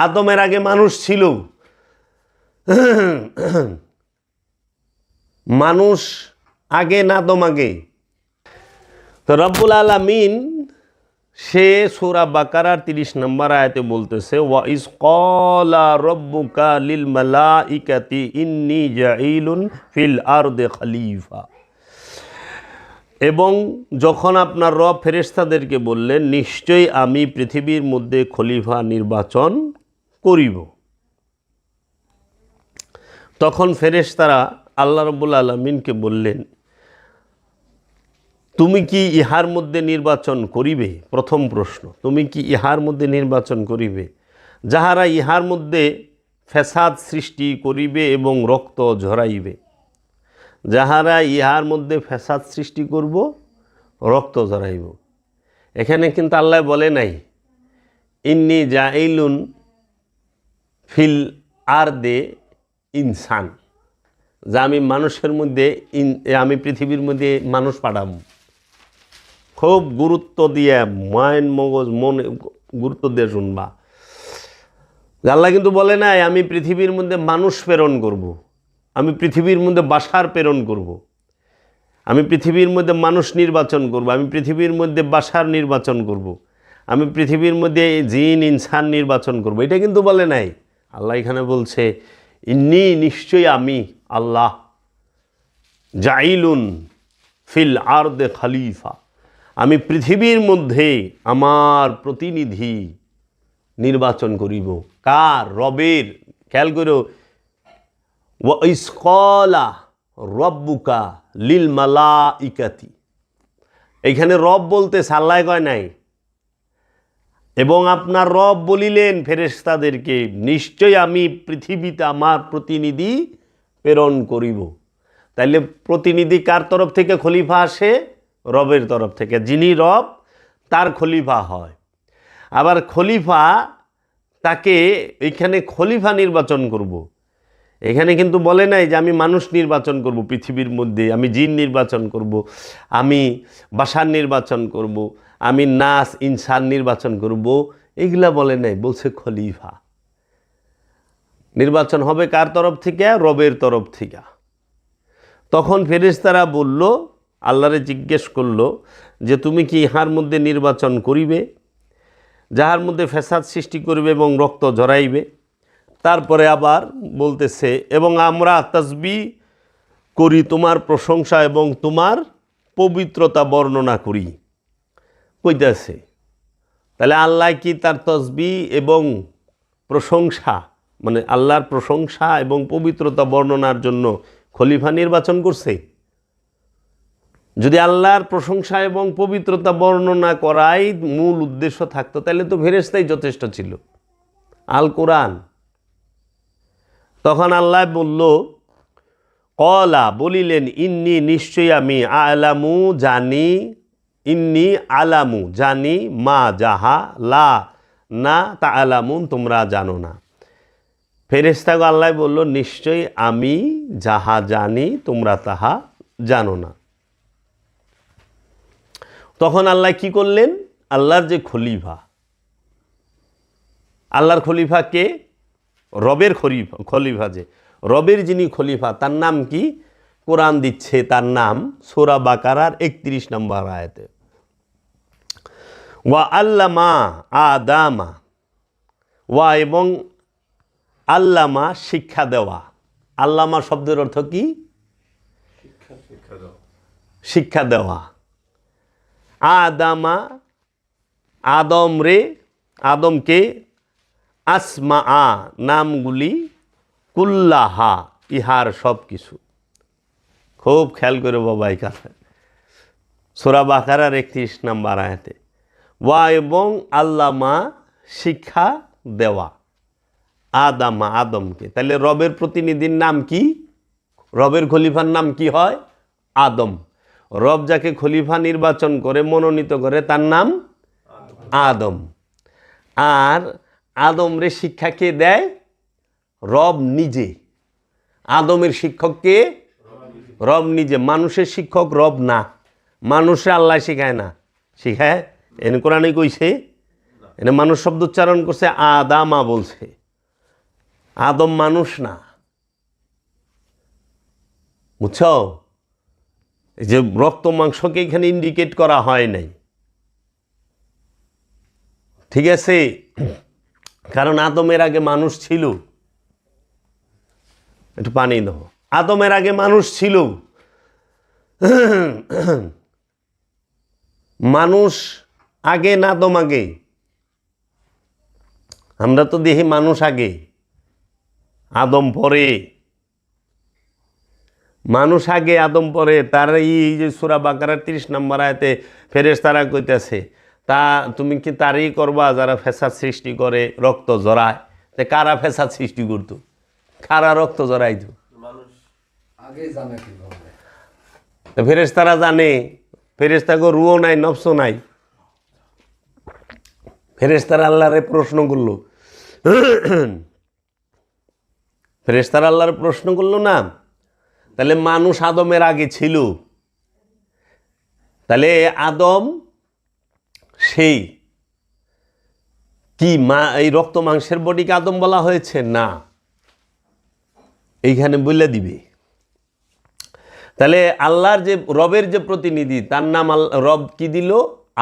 আদমের আগে মানুষ ছিল, মানুষ আগে না আদম আগে? তো রব্বুল আলামিন সে সূরা বাকারার 30 নম্বর আয়াতে বলতেছে, ওয়া ইজ ক্বালা রাব্বুকা লিল মালাইকাতি ইন্নী জাঈলুন ফিল আরদি খলিফা। এবং যখন আপনার রব ফেরেশতাদেরকে বললেন, নিশ্চয়ই আমি পৃথিবীর মধ্যে খলিফা নির্বাচন করিব, তখন ফেরেশতারা আল্লাহ রাব্বুল আলামিনকে বললেন, তুমি কি ইহার মধ্যে নির্বাচন করিবে? প্রথম প্রশ্ন, তুমি কি ইহার মধ্যে নির্বাচন করিবে যাহারা ইহার মধ্যে ফ্যাসাদ সৃষ্টি করিবে এবং রক্ত ঝরাইবে? যাহারা ইহার মধ্যে ফ্যাসাদ সৃষ্টি করব, রক্ত ঝরাইব। এখানে কিন্তু আল্লাহ বলে নাই ইন্নী জাঈলুন ফিল আরদে ইনসান, যা আমি মানুষের মধ্যে আমি পৃথিবীর মধ্যে মানুষ পাঠাবো। খুব গুরুত্ব দিয়ে মাইন্ড মগজ মনে গুরুত্ব দিয়ে শুনবা। আল্লাহ কিন্তু বলে নাই আমি পৃথিবীর মধ্যে মানুষ প্রেরণ করব, আমি পৃথিবীর মধ্যে বাশার প্রেরণ করব, আমি পৃথিবীর মধ্যে মানুষ নির্বাচন করব, আমি পৃথিবীর মধ্যে বাশার নির্বাচন করব, আমি পৃথিবীর মধ্যে জিন ইনসান নির্বাচন করব। এটা কিন্তু বলে নাই। আল্লাহ এখানে বলছে ইন্নী, নিশ্চয়ই আমি আল্লাহ, জাইলুন ফিল আরদে খলিফা, আমি পৃথিবীর মধ্যে আমার প্রতিনিধি নির্বাচন করিব। কার? রবের। খেয়াল করো, ওয়া ইজ ক্বালা রাব্বুকা লিল মালাইকাতি, এইখানে রব বলতে আল্লাহ কয় নাই। এবং আপনার রব বলিলেন ফেরেশতাদেরকে, নিশ্চয় আমি পৃথিবীতে আমার প্রতিনিধি প্রেরণ করিব। তাইলে প্রতিনিধি কার তরফ থেকে খলিফা আসে? রবের তরফ থেকে। যিনি রব তার খলিফা হয়। আবার খলিফা, তাকে এইখানে খলিফা নির্বাচন করব, এখানে কিন্তু বলে নাই যে আমি মানুষ নির্বাচন করব পৃথিবীর মধ্যে, আমি জিন নির্বাচন করব, আমি বাশার নির্বাচন করব, আমি নাস ইনসান নির্বাচন করব, এগুলা বলে নাই। বলছে খলিফা নির্বাচন হবে কার তরফ থেকে? রবের তরফ থেকে। তখন ফেরেশতারা বলল, আল্লাহরে জিজ্ঞেস করলো যে তুমি কি ইহার মধ্যে নির্বাচন করিবে যাহার মধ্যে ফ্যাসাদ সৃষ্টি করবে এবং রক্ত ঝরাইবে? তারপরে আবার বলতেছে, এবং আমরা তাসবিহ করি তোমার প্রশংসা এবং তোমার পবিত্রতা বর্ণনা করি। কইতেছে তাহলে আল্লাহ কি তার তাসবিহ এবং প্রশংসা, মানে আল্লাহর প্রশংসা এবং পবিত্রতা বর্ণনার জন্য খলিফা নির্বাচন করছে? যদি আল্লাহর প্রশংসা এবং পবিত্রতা বর্ণনা করাই মূল উদ্দেশ্য থাকতো, তাহলে তো ফেরেশতাই যথেষ্ট ছিল। আল কোরআন। তখন আল্লাহ বলল, কলা বলিলেন, ইন্নি, নিশ্চয়ই আমি, আলামু জানি, ইন্নি আলামু জানি, মা যাহা লা না তা আলামুন তোমরা জানো না। ফেরেশতাকে আল্লাহ বলল, নিশ্চয়ই আমি যাহা জানি তোমরা তাহা জানো না। তখন আল্লাহ কি করলেন? আল্লাহর যে খলিফা, আল্লাহর খলিফা কে? রবের খলিফা যে রবের যিনি খলিফা, তার নাম কি? কোরআন দিচ্ছে তার নাম সূরা বাকারার 31 নম্বর আয়াতে, ওয়া আল্লামা আদামা, ওয়া এবং আল্লামা শিক্ষা দেওয়া। আল্লামা শব্দের অর্থ কি? শিক্ষা দেওয়া। আদামা, আদম রে, আদমকে, আসমা আ নামগুলি, কুল্লাহা ইহার সব কিছু। খুব খেয়াল করে বাবা এখানে সূরা বাকারার 31 নম্বর আয়াতে, ওয়া এবং আল্লামা শিক্ষা দেওয়া আদামা আদমকে। তাহলে রবের প্রতিনিধির নাম কি? রবের খলিফার নাম কি হয়? আদম। রব যাকে খলিফা নির্বাচন করে, মনোনীত করে, তার নাম আদম। আর আদম রে শিক্ষা কে দেয়? রব নিজে। আদমের শিক্ষক কে? রব নিজে। মানুষের শিক্ষক রব না, মানুষে আল্লাহ শিখায় না। শিখায়? এন কোরআনে কইছে? এটা মানুষ শব্দ উচ্চারণ করছে, আদামা বলছে, আদম মানুষ না, বুঝছ? এই যে রক্ত মাংসকে এখানে ইন্ডিকেট করা হয় নাই, ঠিক আছে? কারণ আদমের আগে মানুষ ছিল। একটু পানি দাও। আদমের আগে মানুষ ছিল, মানুষ আগে না আদম আগে? আমরা তো দেখি মানুষ আগে, আদম পরে। মানুষ আগে আদম পরে। তার এই যে সূরা বাকারার 30 নম্বর আয়াতে ফেরেশতারা কইতেছে, তা তুমি কি তারই করবা যারা ফ্যাসাদ সৃষ্টি করে, রক্ত জড়ায়? তে কারা ফ্যাসাদ সৃষ্টি করতো, কারা রক্ত জড়াইতো? ফেরেশতারা জানে, ফেরেশতাকে রুও নাই, নফসও নাই। ফেরেশতারা আল্লাহরে প্রশ্ন করলো, ফেরেশতারা আল্লাহর প্রশ্ন করলো না, তাহলে মানুষ আদমের আগে ছিল, তাহলে আদম সেই কি এই রক্ত মাংসের বডিকে আদম বলা হয়েছে? না, এইখানে বলে দিবে। তাহলে আল্লাহর যে রবের যে প্রতিনিধি, তার নাম রব কি দিল?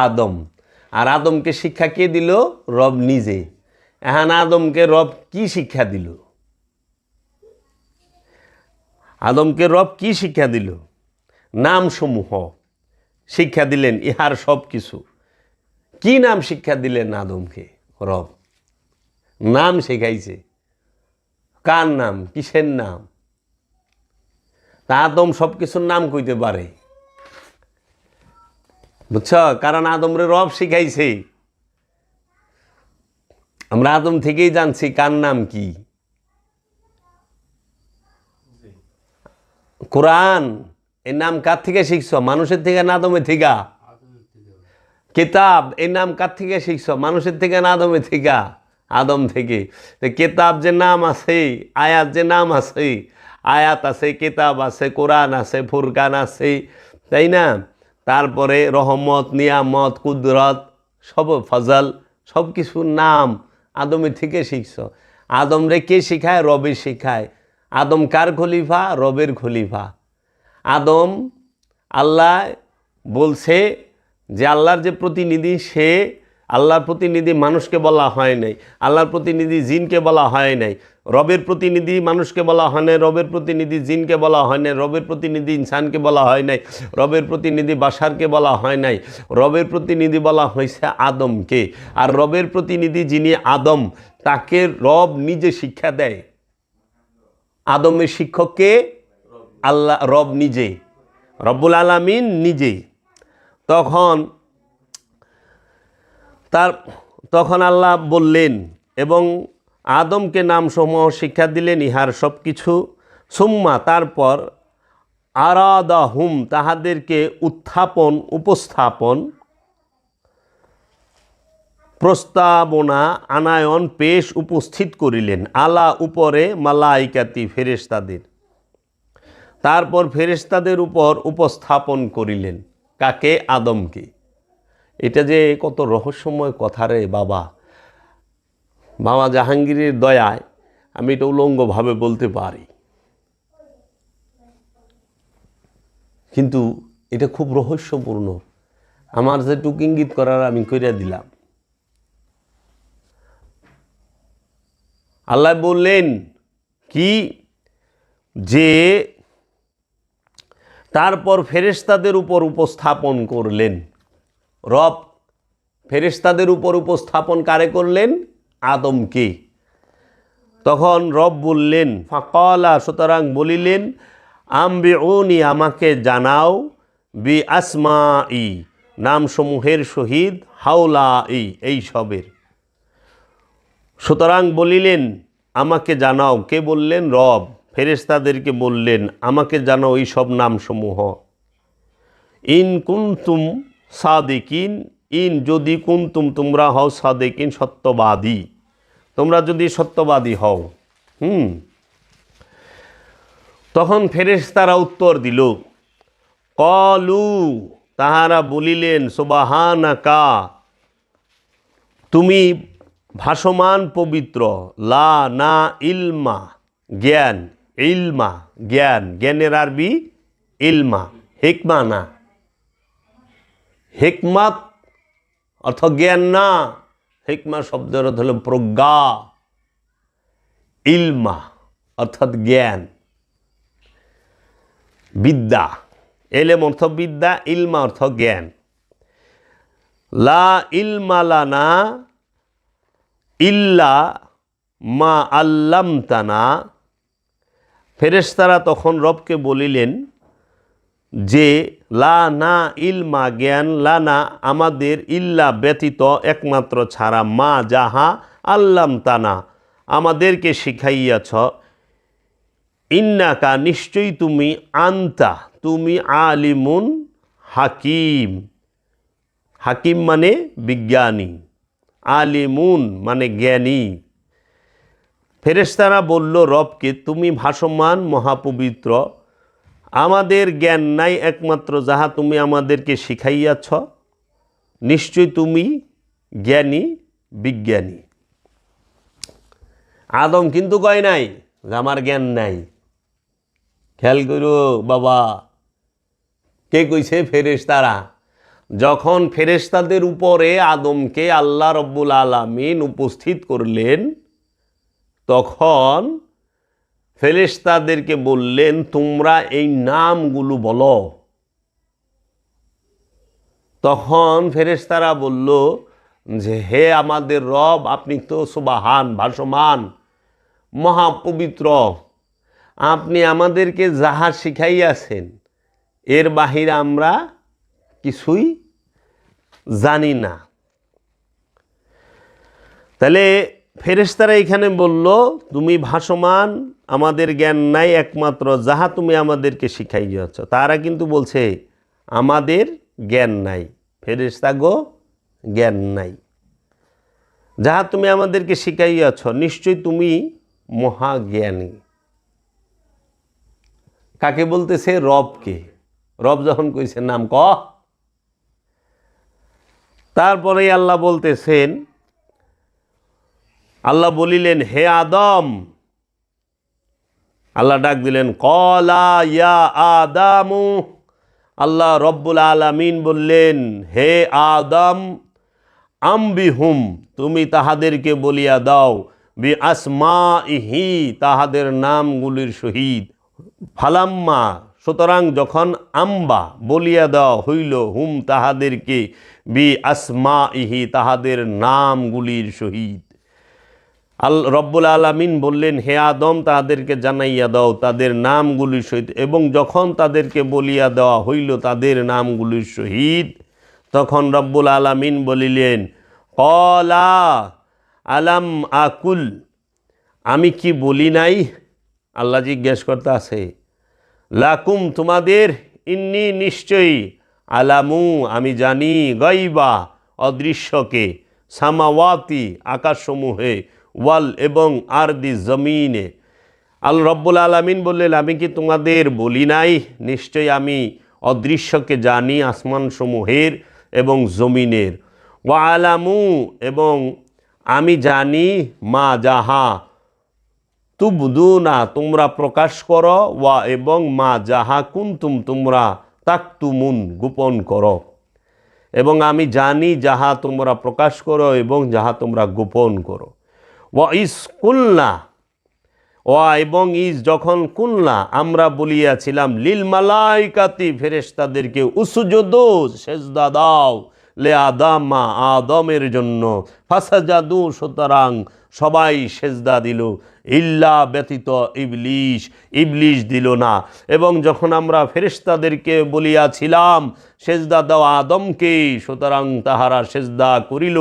আদম। আর আদমকে শিক্ষা কে দিল? রব নিজে। এখন আদমকে রব কি শিক্ষা দিল? আদমকে রব কি শিক্ষা দিল? নামসমূহ শিক্ষা দিলেন, ইহার সব কিছু। কি নাম শিক্ষা দিলেন আদমকে? রব নাম শেখাইছে। কার নাম? কিসের নাম? তা আদম সব কিছুর নাম কইতে পারে, বুঝছ? কারণ আদমরে রব শিখাইছে। আমরা আদম থেকেই জানছি কার নাম কি। কোরআন এর নাম কার থেকে শিখছ? মানুষের থেকে না আদমের থেকে? কিতাব এর নাম কার থেকে শিখছ? মানুষের থেকে না আদমের থেকে? আদম থেকে। কিতাব যে নাম আছে, আয়াত যে নাম আছে, আয়াত আছে, কিতাব আছে, কোরআন আছে, ফুরকান আছে, তাই না? তারপরে রহমত, নিয়ামত, কুদরত, সব ফজল, সব কিছুর নাম আদমের থেকে শিখছ। আদম রে কে শিখায়? রবে শিখায়। আদম কার খলিফা? রবের খলিফা। আদম আল্লাহ বলছে যে আল্লাহর যে প্রতিনিধি, সে আল্লাহর প্রতিনিধি মানুষকে বলা হয় নাই, আল্লাহর প্রতিনিধি জিনকে বলা হয় নাই, রবের প্রতিনিধি মানুষকে বলা হয় নাই, রবের প্রতিনিধি জিনকে বলা হয় নাই, রবের প্রতিনিধি ইনসানকে বলা হয় নাই, রবের প্রতিনিধি বাশারকে বলা হয় নাই, রবের প্রতিনিধি বলা হয়েছে আদমকে। আর রবের প্রতিনিধি যিনি আদম, তাকে রব নিজে শিক্ষা দেয়। আদমের শিক্ষককে আল্লাহ, রব নিজে, রব্বুল আলামিন নিজে। তখন আল্লাহ বললেন এবং আদমকে নামসমূহ শিক্ষা দিলেন, ইহার সব কিছু। সুম্মা তারপর, আরাদাহুম তাহাদেরকে উপস্থাপন, প্রস্তাবনা, আনায়ন, পেশ, উপস্থিত করিলেন, আলা উপরে, মালাইকাতি ফেরেশতাদের। তারপর ফেরেশতাদের উপর উপস্থাপন করিলেন। কাকে? আদমকে। এটা যে কত রহস্যময় কথা রে বাবা! বাবা জাহাঙ্গীরের দয়ায় আমি এটা উলঙ্গভাবে বলতে পারি, কিন্তু এটা খুব রহস্যপূর্ণ। আমার যেটুকু ইঙ্গিত করার আমি কইরা দিলাম। আল্লাহ বললেন কি, যে তারপর ফেরেশতাদের উপর উপস্থাপন করলেন। রব ফেরেশতাদের উপর উপস্থাপন কারে করলেন? আদমকে। তখন রব বললেন, ফাকালা সুতরাং বলিলেন, আম্বিউনি আমাকে জানাও, বি আসমাই নামসমূহের সহিত, হাউলাই এই সবের। সুতরাং বলিলেন আমাকে জানাও। কে বললেন? রব ফেরেশতাদেরকে বললেন আমাকে জানাও এই সব নামসমূহ। ইন কুনতুম সাদিকিন, ইন যদি, কুনতুম তোমরা হও, সাদিকিন সত্যবাদী, তোমরা যদি সত্যবাদী হও। তখন ফেরেশতারা উত্তর দিল, কলু তাহারা বলিলেন, সুবহানাকা তুমি ভাসমান পবিত্র, লা না ইলমা জ্ঞান, ইলমা জ্ঞান, জ্ঞানের আরবি ইলমা, হিকমা না, হিকমাত অর্থ জ্ঞান না, হিকমা শব্দের অর্থ হল প্রজ্ঞা, ইলমা অর্থাৎ জ্ঞান, বিদ্যা, এলেম অর্থ বিদ্যা, ইলমা অর্থ জ্ঞান। লা ইলমা লানা ইল্লা মা আল্লামতানা, ফেরেশতারা তখন রবকে বলিলেন যে লা না ইলমা জ্ঞান, লানা আমাদের, ইল্লা ব্যতীত একমাত্র ছাড়া, মা যাহা আল্লামতানা আমাদেরকে শিখাইয়াছ, ইন্নাকা নিশ্চয়ই তুমি, আন্তা তুমি, আলিমুন হাকিম, হাকিম মানে বিজ্ঞানী, আলিমুন মানে জ্ঞানী। ফেরেশতারা বলল রবকে, তুমি ভাসমান মহাপবিত্র, আমাদের জ্ঞান নাই একমাত্র যাহা তুমি আমাদেরকে শিখাইয়াছ, নিশ্চয় তুমি জ্ঞানী বিজ্ঞানী। আদম কিন্তু কয় নাই যে আমার জ্ঞান নাই। খেয়াল করো বাবা, কে কইছে? ফেরেশতারা। যখন ফেরেশতাদের উপরে আদমকে আল্লাহ রব্বুল আলামিন উপস্থিত করলেন, তখন ফেরেশতাদেরকে বললেন তোমরা এই নামগুলো বলো। তখন ফেরেশতারা বলল যে হে আমাদের রব, আপনি তো সুবহান, ভাসমান, মহাপবিত্র, আপনি আমাদেরকে যাহা শিখাইয়াছেন এর বাহিরে আমরা কিছুই জানি না। তাহলে ফেরেশতারা এখানে বলল তুমি ভাসমান, আমাদের জ্ঞান নাই একমাত্র যাহা তুমি আমাদেরকে শিখাইয়াছ। তারা কিন্তু বলছে আমাদের জ্ঞান নাই, ফেরেশতা গো জ্ঞান নাই, যাহা তুমি আমাদেরকে শিখাইয়াছ নিশ্চয় তুমি মহাজ্ঞানী। কাকে বলতেছে? রবকে। রব যখন কইছে নাম ক, তারপরে আল্লাহ বলতেছেন, আল্লাহ বলিলেন হে আদম, আল্লাহ ডাক দিলেন কলা ইয়া আদামু, আল্লাহ রব্বুল আলামিন বললেন হে আদম, আম্বিহুম তুমি তাহাদেরকে বলিয়া দাও, বি আসমাইহি তাহাদের নামগুলির সহিত, ফালাম্মা সুতরাং যখন, আম্বা বলিয়া দেওয়া হইল, হুম তাহাদেরকে, বি আসমাইহি তাহাদের নামগুলির সহিত। রব্বুল আলামিন বললেন হে আদম তাদেরকে জানাইয়া দাও তাদের নামগুলির সহিত, এবং যখন তাদেরকে বলিয়া দেওয়া হইল তাদের নামগুলির সহিত, তখন রব্বুল আলামিন বলিলেন কলা আলাম আকুল, আমি কি বলি নাই? আল্লাহ জিজ্ঞেস করতে আছে লাকুম তোমাদের, ইন্নি নিশ্চয়ই, আলামু আমি জানি, গাইবা অদৃশ্যকে, সামাওয়াতি আকাশসমূহে, ওয়াল এবং আরদি জমিনে। আল্লাহ রব্বুল আলামিন বললেন আমি কি তোমাদের বলি নাই, নিশ্চয়ই আমি অদৃশ্যকে জানি, আসমানসমূহের এবং জমিনের। ওয়া আলামু এবং আমি জানি, মা যাহা তুবদুনা তোমরা প্রকাশ করো, ওয়া এবং মা যাহা কুনতুম তোমরা তাকতুমুন গোপন করো, এবং আমি জানি যাহা তোমরা প্রকাশ করো এবং যাহা তোমরা গোপন করো। ওয়া ইস কুলনা, ওয়া এবং ইস যখন, কুলনা আমরা বলিয়াছিলাম, লিল মালাইকাতি ফেরেশতাদেরকে, উসজুদু সেজদা দাও, লে আদামা আদমের জন্য, ফাসাজাদু সুতরাং সবাই সেজদা দিল, ইল্লা ব্যতীত ইবলিশ, ইবলিশ দিল না। এবং যখন আমরা ফেরেশতাদেরকে বলিয়াছিলাম সেজদা দাও আদমকে, সুতরাং তাহারা সেজদা করিল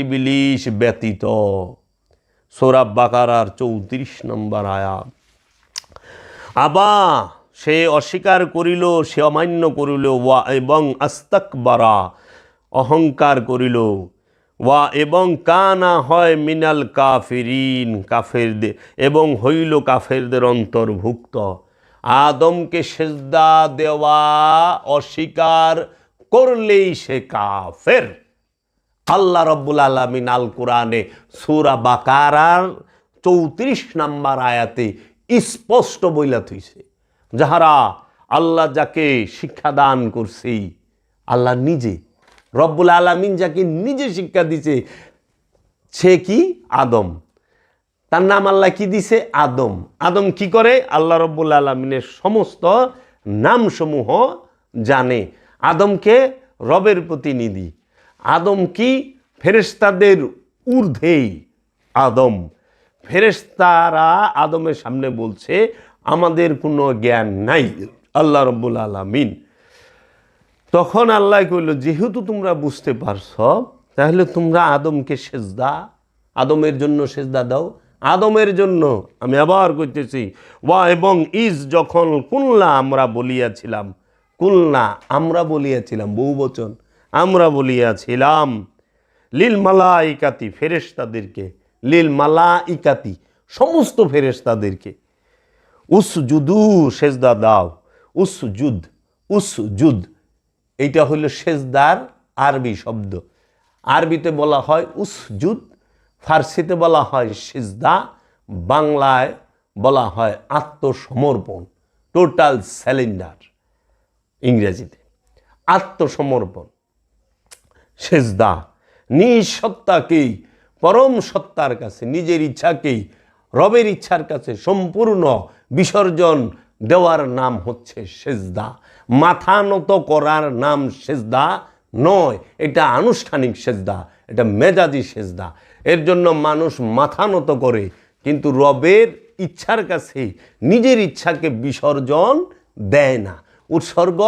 ইবলিশ ব্যতীত। সূরা বাকারার 34 নম্বর আয়াত। আবা সে অস্বীকার করিল, সে অমান্য করিল, ওয়া এবং আস্তাকবারা অহংকার করিল, ওয়া এবং কানা হয় মিনাল কাফিরিন কাফেরদের, এবং হইল কাফেরদের অন্তর্ভুক্ত। আদমকে সেজদা দেওয়া অস্বীকার করলেই সে কাফের। আল্লাহ রব্বুল আলামিন আল কোরআনে সূরা বাকারার 34 নম্বর আয়াতে স্পষ্ট বইলা থইছে, যাহারা আল্লাহ যাকে শিক্ষা দান করছে, আল্লাহ নিজে রব্বুল আলামিন যাকে নিজে শিক্ষা দিছে, সে কি? আদম। তার নাম আল্লাহ কি দিছে? আদম। আদম কি করে? আল্লাহ রব্বুল আলামিনের সমস্ত নামসমূহ জানে। আদমকে রবের প্রতিনিধি। আদম কি? ফেরেশতাদের ঊর্ধ্বেই আদম। ফেরেশতারা আদমের সামনে বলছে আমাদের কোনো জ্ঞান নাই, আল্লাহ রব্বুল আলামিন। তখন আল্লাহ কইল, যেহেতু তোমরা বুঝতে পারছ, তাহলে তোমরা আদমকে সেজদা, আদমের জন্য সেজদা দাও। আদমের জন্য আমি আবার কইতেছি, ওয়া এবং ইজ যখন কুলনা আমরা বলিয়াছিলাম, কুলনা আমরা বলিয়াছিলাম, বহু বচন, আমরা বলিয়াছিলাম, লিল মালাইকাতি ফেরেশতাদেরকে, লিল মালাইকাতি সমস্ত ফেরেশতাদেরকে, উসজুদু সেজদা দাও, উসজুদ, উসজুদ এইটা হইল সেজদার আরবি শব্দ। আরবিতে বলা হয় উসজুদ, ফার্সিতে বলা হয় সিজদা, বাংলায় বলা হয় আত্মসমর্পণ, টোটাল স্যালেন্ডার ইংরেজিতে, আত্মসমর্পণ। সেজদা নিজ সত্তাকেই, পরম সত্তার কাছে, নিজের ইচ্ছাকেই রবের ইচ্ছার কাছে সম্পূর্ণ বিসর্জন দেওয়ার নাম হচ্ছে সেজদা। মাথা নত করার নাম সেজদা নয়, এটা আনুষ্ঠানিক সেজদা, এটা মেজাজি সেজদা। এর জন্য মানুষ মাথা নত করে, কিন্তু রবের ইচ্ছার কাছে নিজের ইচ্ছাকে বিসর্জন দেয় না, উৎসর্গ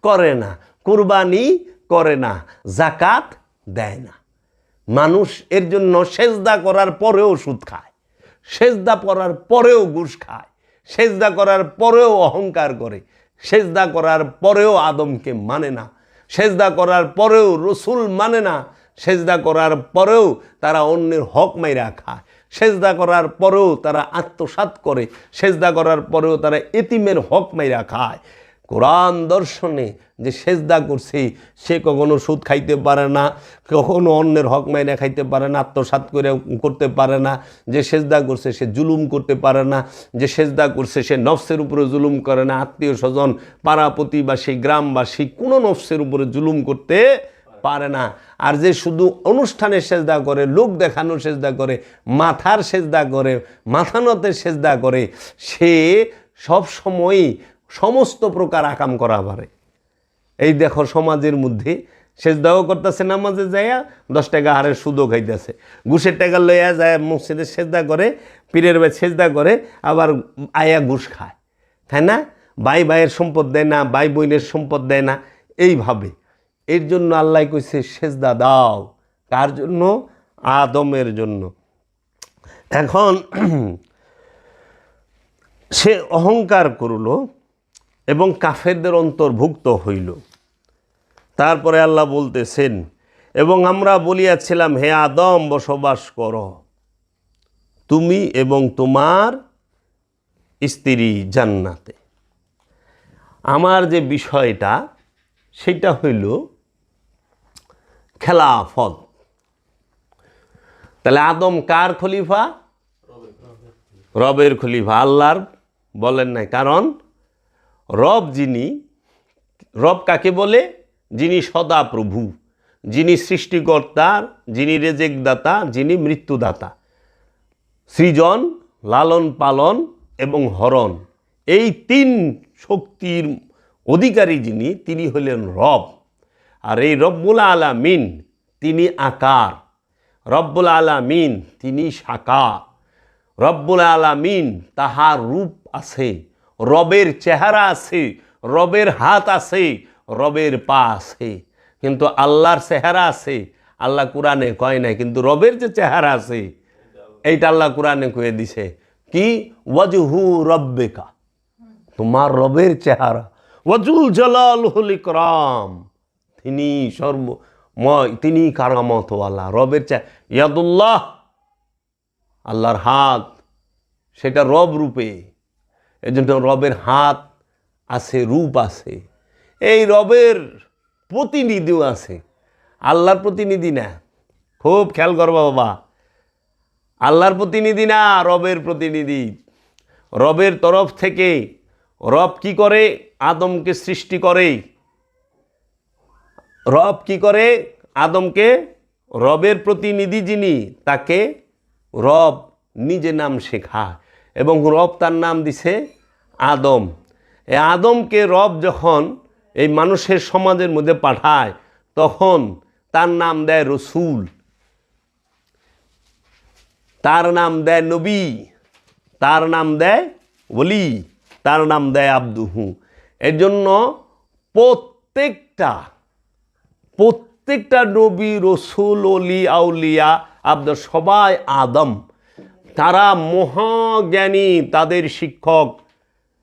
করে না, কুরবানি করে না, জাকাত দেয় না। মানুষ এর জন্য সেজদা করার পরেও সুদ খায়, সেজদা করার পরেও ঘুষ খায়, সেজদা করার পরেও অহংকার করে, সেজদা করার পরেও আদমকে মানে না, সেজদা করার পরেও রসুল মানে না, সেজদা করার পরেও তারা অন্যের হক মাইরা খায়, সেজদা করার পরেও তারা আত্মসাৎ করে, সেজদা করার পরেও তারা এতিমের হক মাইরা খায়। কোরআন দর্শনে যে সেজদা করছে সে কখনো সুদ খাইতে পারে না, কখনো অন্যের হক মাইনা খাইতে পারে না, আত্মসাৎ করে করতে পারে না। যে সেজদা করছে সে জুলুম করতে পারে না, যে সেজদা করছে সে নফসের উপরে জুলুম করে না, আত্মীয় স্বজন, পাড়া প্রতিবাসী, গ্রামবাসী কোনো নফসের উপরে জুলুম করতে পারে না। আর যে শুধু অনুষ্ঠানে সেজদা করে, লোক দেখানো সেজদা করে, মাথার সেজদা করে, মাথানতের সেজদা করে, সে সব সময়ই সমস্ত প্রকার আকাম করা পারে। এই দেখো সমাজের মধ্যে সেজদাও করতেছে, নামাজে যাইয়া 10 টাকা হারের সুদও খাইতেছে, ঘুষের টাকা লইয়া যায় মসজিদে সেজদা করে, পীরের ভাই সেজদা করে, আবার আয়া ঘুষ খায়, তাই না? ভাই ভাইয়ের সম্পদ দেয় না, ভাই বোনের সম্পদ দেয় না, এইভাবে। এর জন্য আল্লাহ কইছে সেজদা দাও। কার জন্য? আদমের জন্য। এখন সে অহংকার করল এবং কাফেরদের অন্তর্ভুক্ত হইল। তারপরে আল্লাহ বলতেছেন, এবং আমরা বলিয়াছিলাম হে আদম বসবাস করো তুমি এবং তোমার স্ত্রী জান্নাতে। আমার যে বিষয়টা সেটা হইল খেলাফত। তাহলে আদম কার খলিফা? রবের খলিফা। আল্লাহর বলেন নাই, কারণ রব যিনি, রব কাকে বলে? যিনি সদা প্রভু, যিনি সৃষ্টিকর্তার, যিনি রেজেকদাতা, যিনি মৃত্যুদাতা, সৃজন, লালন পালন এবং হরণ, এই 3 শক্তির অধিকারী যিনি, তিনি হলেন রব। আর এই রব্বুল আলামিন তিনি আকার, রব্বুল আলামিন তিনি সাকার, রব্বুল আলামিন তাহার রূপ আছে, রবের চেহারা আছে, রবের হাত আছে, রবের পা আছে। কিন্তু আল্লাহর চেহারা আছে, আল্লাহ কোরআনে কয় নাই, কিন্তু রবের যে চেহারা আছে এইটা আল্লাহ কোরআনে কয়ে দিছে কি? ওয়াজহু রব্বিকা, তোমার রবের চেহারা, ওয়াজুল জালালুল ইকরাম, তিনি সর্বময়, তিনি কারামতওয়ালা। রবের ইয়াদুল্লাহ, আল্লাহর হাত, সেটা রব রূপে। এজন্য রবের হাত আছে, রূপ আছে। এই রবের প্রতিনিধিও আছে, আল্লাহর প্রতিনিধি না, খুব খেয়াল করবা বাবা, আল্লাহর প্রতিনিধি না, রবের প্রতিনিধি। রবের তরফ থেকে রব কি করে? আদমকে সৃষ্টি করে। রব কি করে? আদমকে, রবের প্রতিনিধি যিনি, তাকে রব নিজে নাম শেখায় এবং রব তার নাম দিছে আদম। এই আদমকে রব যখন এই মানুষের সমাজের মধ্যে পাঠায় তখন তার নাম দেয় রসুল, তার নাম দেয় নবী, তার নাম দেয় ওলি, তার নাম দেয় আব্দুহু। এর জন্য প্রত্যেকটা নবী, রসুল, অলি, আউলিয়া, আব্দ সবাই আদম। তারা মহাজ্ঞানী, তাদের শিক্ষক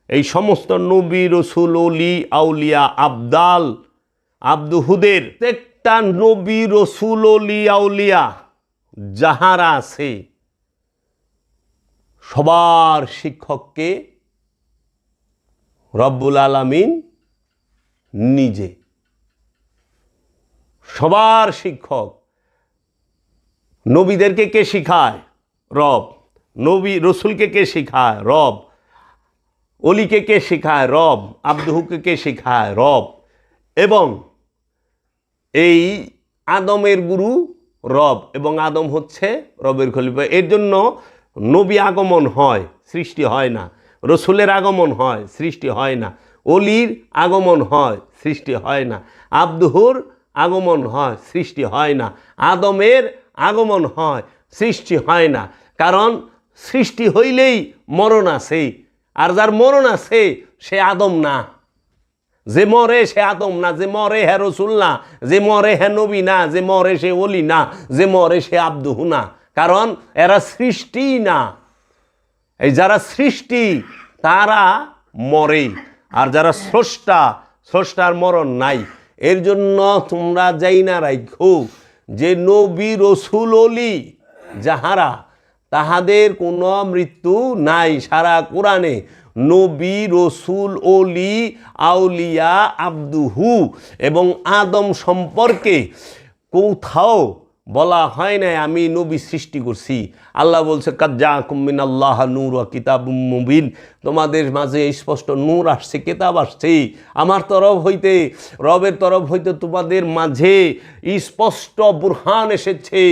এই সমস্ত নবী, রসুল, অলি, আউলিয়া, আবদাল, আব্দুহুদের প্রত্যেকটা নবী, রসুল, অলি, আউলিয়া যাহারা আছে সবার শিক্ষককে রব্বুল আলামিন নিজে। সবার শিক্ষক। নবীদেরকে কে শিখায়? রব। নবী রসুলকে কে শিখায়? রব। অলিকে কে শিখায়? রব। আব্দুহুকে কে শিখায়? রব। এবং এই আদমের গুরু রব, এবং আদম হচ্ছে রবের খলিফা। এর জন্য নবী আগমন হয়, সৃষ্টি হয় না। রসুলের আগমন হয়, সৃষ্টি হয় না। অলির আগমন হয়, সৃষ্টি হয় না। আব্দুহুর আগমন হয়, সৃষ্টি হয় না। আদমের আগমন হয়, সৃষ্টি হয় না। কারণ সৃষ্টি হইলেই মরণ আছে, আর যার মরণ আছে সে আদম না। যে মরে সে আদম না, যে মরে হে রসুল না, যে মরে হে নবী না, যে মরে সে অলি না, যে মরে সে আব্দুহু না। কারণ এরা সৃষ্টি না। এই যারা সৃষ্টি তারা মরে, আর যারা স্রষ্টা, স্রষ্টার মরণ নাই। এর জন্য তোমরা যাই না রাখো যে নবী, রসুল, অলি যাহারা, তাহাদের কোনো মৃত্যু নাই। সারা কোরআনে নবী, রসুল, অলি, আউলিয়া, আব্দুহু এবং আদম সম্পর্কে কোথাও বলা হয় নাই আমি নবী সৃষ্টি করছি। আল্লাহ বলছে কাদ জাআকুম মিনাল্লাহ নূর ওয়া কিতাবুম মুবিন, তোমাদের মাঝে স্পষ্ট নূর আসছে, কিতাব আসছে আমার তরফ হইতে, রবের তরফ হইতে তোমাদের মাঝে স্পষ্ট বুরহান এসেছে,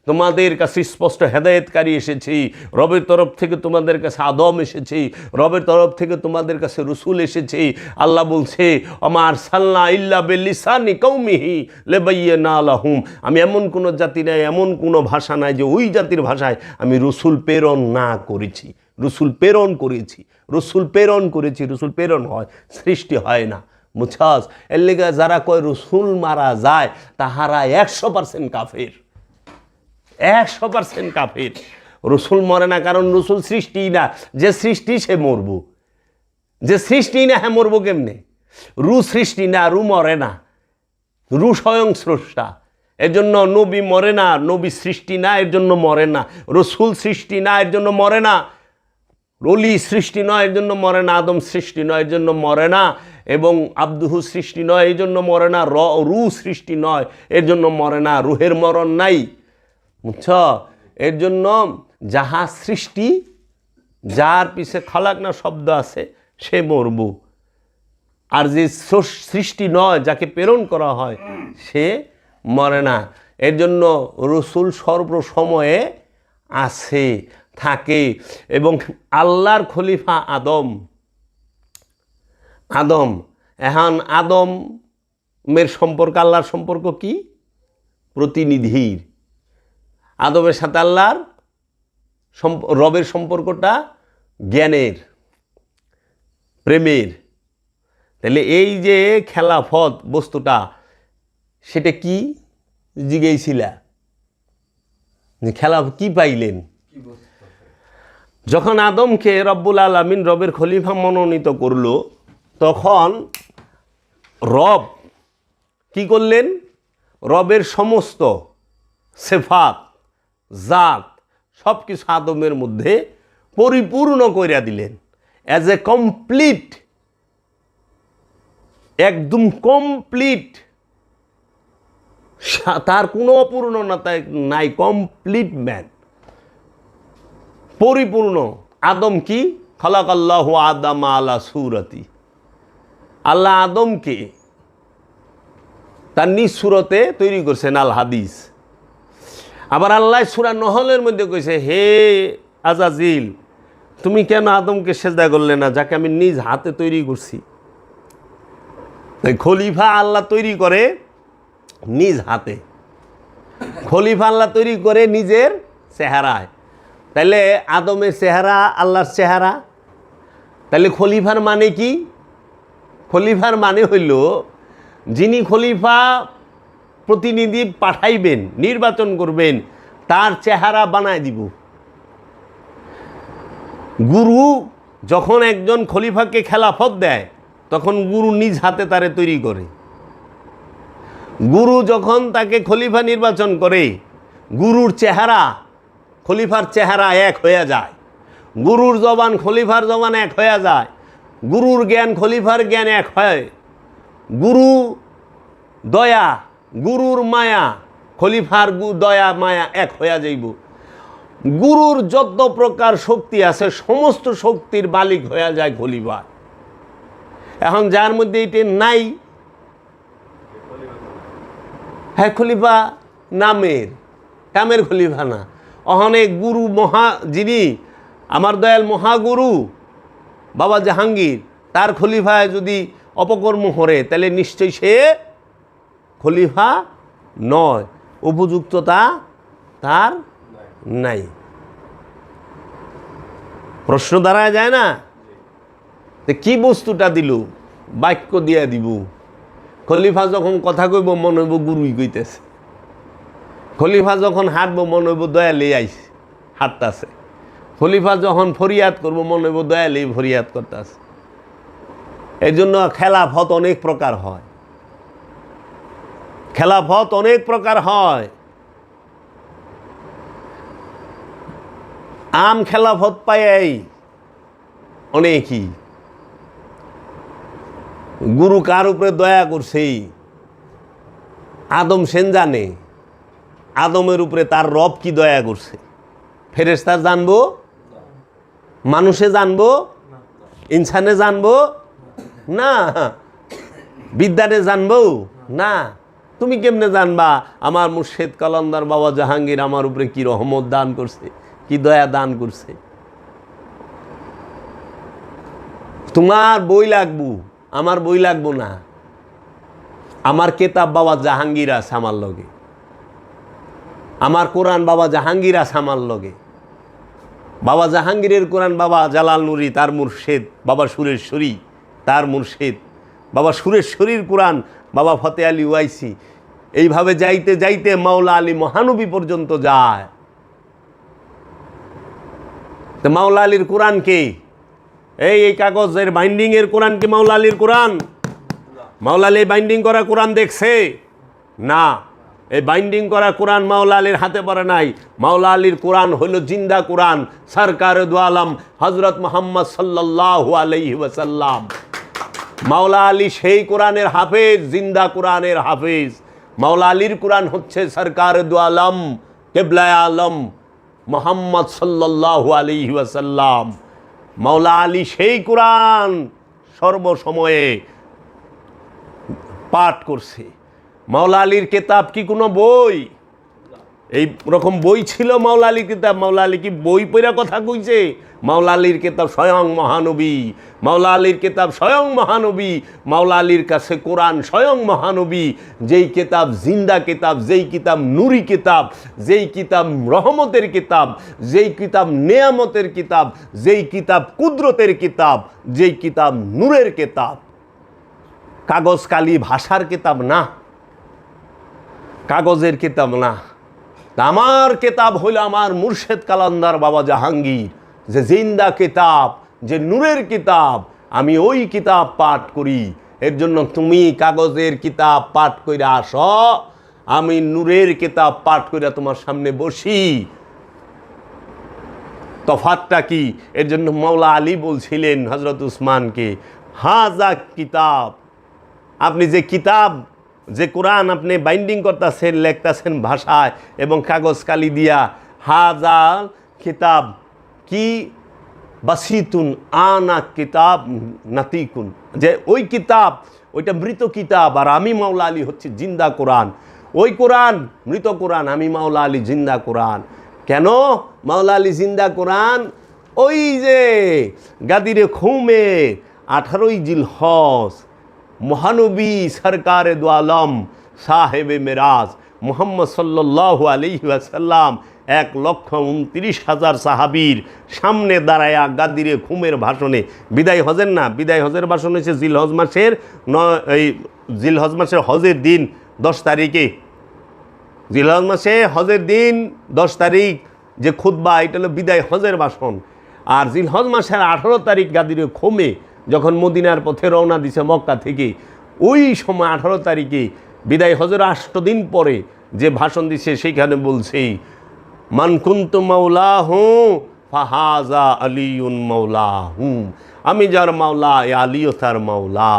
তোমাদের কাছে স্পষ্ট হেদায়েতকারী এসেছে। রবের তরফ থেকে তোমাদের কাছে আদম এসেছে, রবের তরফ থেকে তোমাদের কাছে রসুল এসেছে। আল্লাহ বলছে আমা আরসালনা ইল্লা বিলিসানি কওমিহি লিবাইয়িনা লাহুম, আমি এমন কোনো জাতি নাই, এমন কোনো ভাষা নাই যে ওই জাতির ভাষায় আমি রসুল প্রেরণ না করেছি। রসুল প্রেরণ করেছি, রসুল প্রেরণ করেছি। রসুল প্রেরণ হয়, সৃষ্টি হয় না। বুঝছাস? এর লেগে যারা কয় রসুল মারা যায় তাহারা 100% কাফের, 100% কাফের। রসুল মরে না, কারণ রসুল সৃষ্টি না। যে সৃষ্টি সে মরব, যে সৃষ্টি না হ্যাঁ মরবো কেমনে? রু সৃষ্টি না, রু মরে না, রু স্বয়ং স্রষ্টা। এর জন্য নবী মরে না, নবী সৃষ্টি না, এর জন্য মরে না। রসুল সৃষ্টি না, এর জন্য মরে না। অলি সৃষ্টি নয়, এর জন্য মরে না। আদম সৃষ্টি নয়, এর জন্য মরে না। এবং আব্দুহু সৃষ্টি নয়, এই জন্য মরে না। রু সৃষ্টি নয়, এর জন্য মরে না। রুহের মরণ নাই। বুঝছ? এর জন্য যাহা সৃষ্টি, যার পিছে খালাক না শব্দ আছে, সে মরব। আর যে সৃষ্টি নয়, যাকে প্রেরণ করা হয়, সে মরে না। এর জন্য রসুল সর্বসময়ে আছে, থাকে। এবং আল্লাহর খলিফা আদম। আদম এখন আদমের সম্পর্ক, আল্লাহর সম্পর্ক কি? প্রতিনিধির। আদমের সাথে আল্লাহর রবের সম্পর্কটা জ্ঞানের, প্রেমের। তাহলে এই যে খেলাফত বস্তুটা, সেটা কি জিজ্ঞেসিলা? খেলা কি পাইলেন? যখন আদমকে রব্বুল আলামিন রবের খলিফা মনোনীত করলো, তখন রব কি করলেন? রবের সমস্ত সেফাত, জাত সব কিছু আদমের মধ্যে পরিপূর্ণ কইরা দিলেন। অ্যাজ এ কমপ্লিট, একদম কমপ্লিট তার কোনো অপূর্ণতা নাই, কমপ্লিট ম্যান, পরিপূর্ণ। আদম কি? খালাকাল্লাহু আদম আলা সুরতি, আল্লাহ আদমকে তার নিজ সুরতে তৈরি করছেন, আল হাদিস। আবার আল্লাহ সূরা নহলের মধ্যে কইছে, হে আজাজিল, তুমি কেন আদমকে সেজদা করলে না, যাকে আমি নিজ হাতে তৈরি করছি। খলিফা আল্লাহ তৈরি করে নিজ হাতে, খলিফা আল্লাহ তৈরি করে নিজের চেহারায়। তাইলে আদমের চেহারা আল্লাহর চেহারা। তাহলে খলিফার মানে কি? খলিফার মানে হইল, যিনি খলিফা প্রতিনিধি পাঠাইবেন, নির্বাচন করবেন, তার চেহারা বানায় দিব। গুরু যখন একজন খলিফাকে খেলাফত দেয়, তখন গুরু নিজ হাতে তারে তৈরি করে। গুরু যখন তাকে খলিফা নির্বাচন করে, গুরুর চেহারা খলিফার চেহারা এক হয়ে যায়, গুরুর জবান খলিফার জবান এক হয়ে যায়, গুরুর জ্ঞান খলিফার জ্ঞান এক হয়, গুরু দয়া গুরুর মায়া খলিফার দয়া মায়া এক হয়ে যাইব। গুরুর যত প্রকার শক্তি আছে সমস্ত শক্তির মালিক হয়ে যায় খলিফা। এখন যার মধ্যে এটি নাই, হ্যাঁ খলিফা নামের, কামের খলিফা না। অনেক গুরু মহা, যিনি আমার দয়াল মহাগুরু বাবা জাহাঙ্গীর, তার খলিফায় যদি অপকর্ম করে, তাহলে নিশ্চয়ই সে খলিফা নয়, উপযুক্ততা তার নাই। প্রশ্ন দাঁড়ায় যায় না? কি বস্তুটা দিল? বাক্য দিয়া দিব। খলিফা যখন কথা কইব মনে হইব গুরুই কইতেছে, খলিফা যখন হাঁটব মনে হইব দয়ালে আইছে হাঁটতেছে, খলিফা যখন ফরিয়াদ করব মনে হইব দয়ালেই ফরিয়াদ করতেছে। এই জন্য খেলাফত অনেক প্রকার হয়, খেলাফত অনেক প্রকার হয়। আম খেলাফত পাই অনেকই। গুরু কার উপরে দয়া করছে আদম সেন জানে, আদমের উপরে তার রব কি দয়া করছে। ফেরেশতা জানবো? মানুষে জানবো? ইনসানে জানবো না? বিদ্যানে জানবো না? তুমি কেমনে জানবা আমার মুর্শিদ কালান্দার বাবা জাহাঙ্গীর আমার উপরে কি রহমত দান করছে, কি দয়া দান করছে? তোমার বই লাগবো, আমার বই লাগবো না। আমার কেতাব বাবা জাহাঙ্গীর আছে আমার লগে, আমার কোরআন বাবা জাহাঙ্গীর আছে আমার লগে। বাবা জাহাঙ্গীরের কোরআন বাবা জালাল নুরি তার মুর্শিদ, বাবা সুরেশ্বরী তার মুর্শিদ, বাবা সুরেশ্বরীর কোরআন বাবা ফতে আলী ওয়াইসি। এইভাবে যাইতে যাইতে মাওলা আলী মহানবী পর্যন্ত যায়। তো মাওলা আলীর কোরআন কে? এই কাগজের বাইন্ডিংয়ের কোরআন কি মাওলা আলীর কোরআন? মাওলা আলী বাইন্ডিং করা কোরআন দেখছে না? এই বাইন্ডিং করা কোরআন মাওলা আলীর হাতে পড়ে নাই। মাওলা আলীর কোরআন হইল জিন্দা কোরআন, সরকার দু আলম হজরত মোহাম্মদ সাল্লাল্লাহু আলাইহি ওয়াসাল্লাম। মাওলা আলী সেই কোরআনের হাফেজ, জিন্দা কোরআনের হাফেজ। মাওলা আলীর কোরআন হচ্ছে সরকার দু আলম কেবলায়ে আলম মোহাম্মদ সাল্লাল্লাহু আলাইহি ওয়াসাল্লাম। মাওলা আলী সেই কোরআন সর্বসময়ে পাঠ করছে। মাওলা আলীর কিতাব কি কোনো বই? এই রকম বই ছিল মাওলা আলীর কিতাব? মাওলা আলী কি বই পড়া কথা কইছে? মাওলা আলীর কিতাব স্বয়ং মহানবী, মাওলা আলীর কিতাব স্বয়ং মহানবী। মাওলা আলীর কাছে কোরআন স্বয়ং মহানবী। যেই কিতাব জিন্দা কিতাব, যেই কিতাব নুরি কিতাব, যেই কিতাব রহমতের কিতাব, যেই কিতাব নেয়ামতের কিতাব, যেই কিতাব কুদরতের কিতাব, যেই কিতাব নূরের কিতাব। কাগজ কালি ভাষার কিতাব না, কাগজের কিতাব না। আমার কিতাব হইল আমার মুর্শিদ কালান্দার বাবা জাহাঙ্গীর, যে জিন্দা কিতাব, যে নূরের কিতাব। আমি ওই কিতাব পাঠ করি। এর জন্য তুমি কাগজের কিতাব পাঠ করে আস, আমি নূরের কিতাব পাঠ করে তোমার সামনে বসি। তফাৎটা কি? এর জন্য মাওলা আলী বলছিলেন হজরত উসমানকে, হাজা কিতাব, আপনি যে কিতাব যে কোরআন আপনি বাইন্ডিং করতেছেন, লেখতেছেন ভাষায় এবং কাগজ কালি দিয়া, হাজা কিতাব কি বাসিতুন আনা কিতাব নাতিকুন, যে ওই কিতাব ওইটা মৃত কিতাব আর আমি মাওলা আলী হচ্ছে জিন্দা কোরআন। ওই কোরআন মৃত কোরআন, আমি মাওলা আলী জিন্দা কোরআন। কেন মাওলা আলী জিন্দা কোরআন? ওই যে গাদিরে খুমে 18ই জিলহজ মহানবী সরকারে দু আলম সাহেবে মেরাজ মুহাম্মদ সাল্লাল্লাহু আলাইহি ওয়াসাল্লাম 1,29,000 সাহাবীর সামনে দাঁড়ায়া গাদিরে খুমের ভাষণে, বিদায় হজের না, বিদায় হজের ভাষণ হয়েছে জিলহজ মাসের জিলহজ মাসের হজের দিন 10 তারিখে, জিলহজ মাসে হজের দিন 10 তারিখ যে খুতবা, এটা হলো বিদায় হজের ভাষণ। আর জিলহজ মাসের 18 তারিখ গাদিরে খুমে যখন মদিনার পথে রওনা দিছে মক্কা থেকে, ওই সময় 18 তারিখে বিদায় হজের 8 দিন পরে যে ভাষণ দিছে সেইখানে বলছে মান কুনতু মাওলাহু ফাহাজা আলিউন মাওলাহু, আমি যার মাওলা এ আলীও তার মাওলা।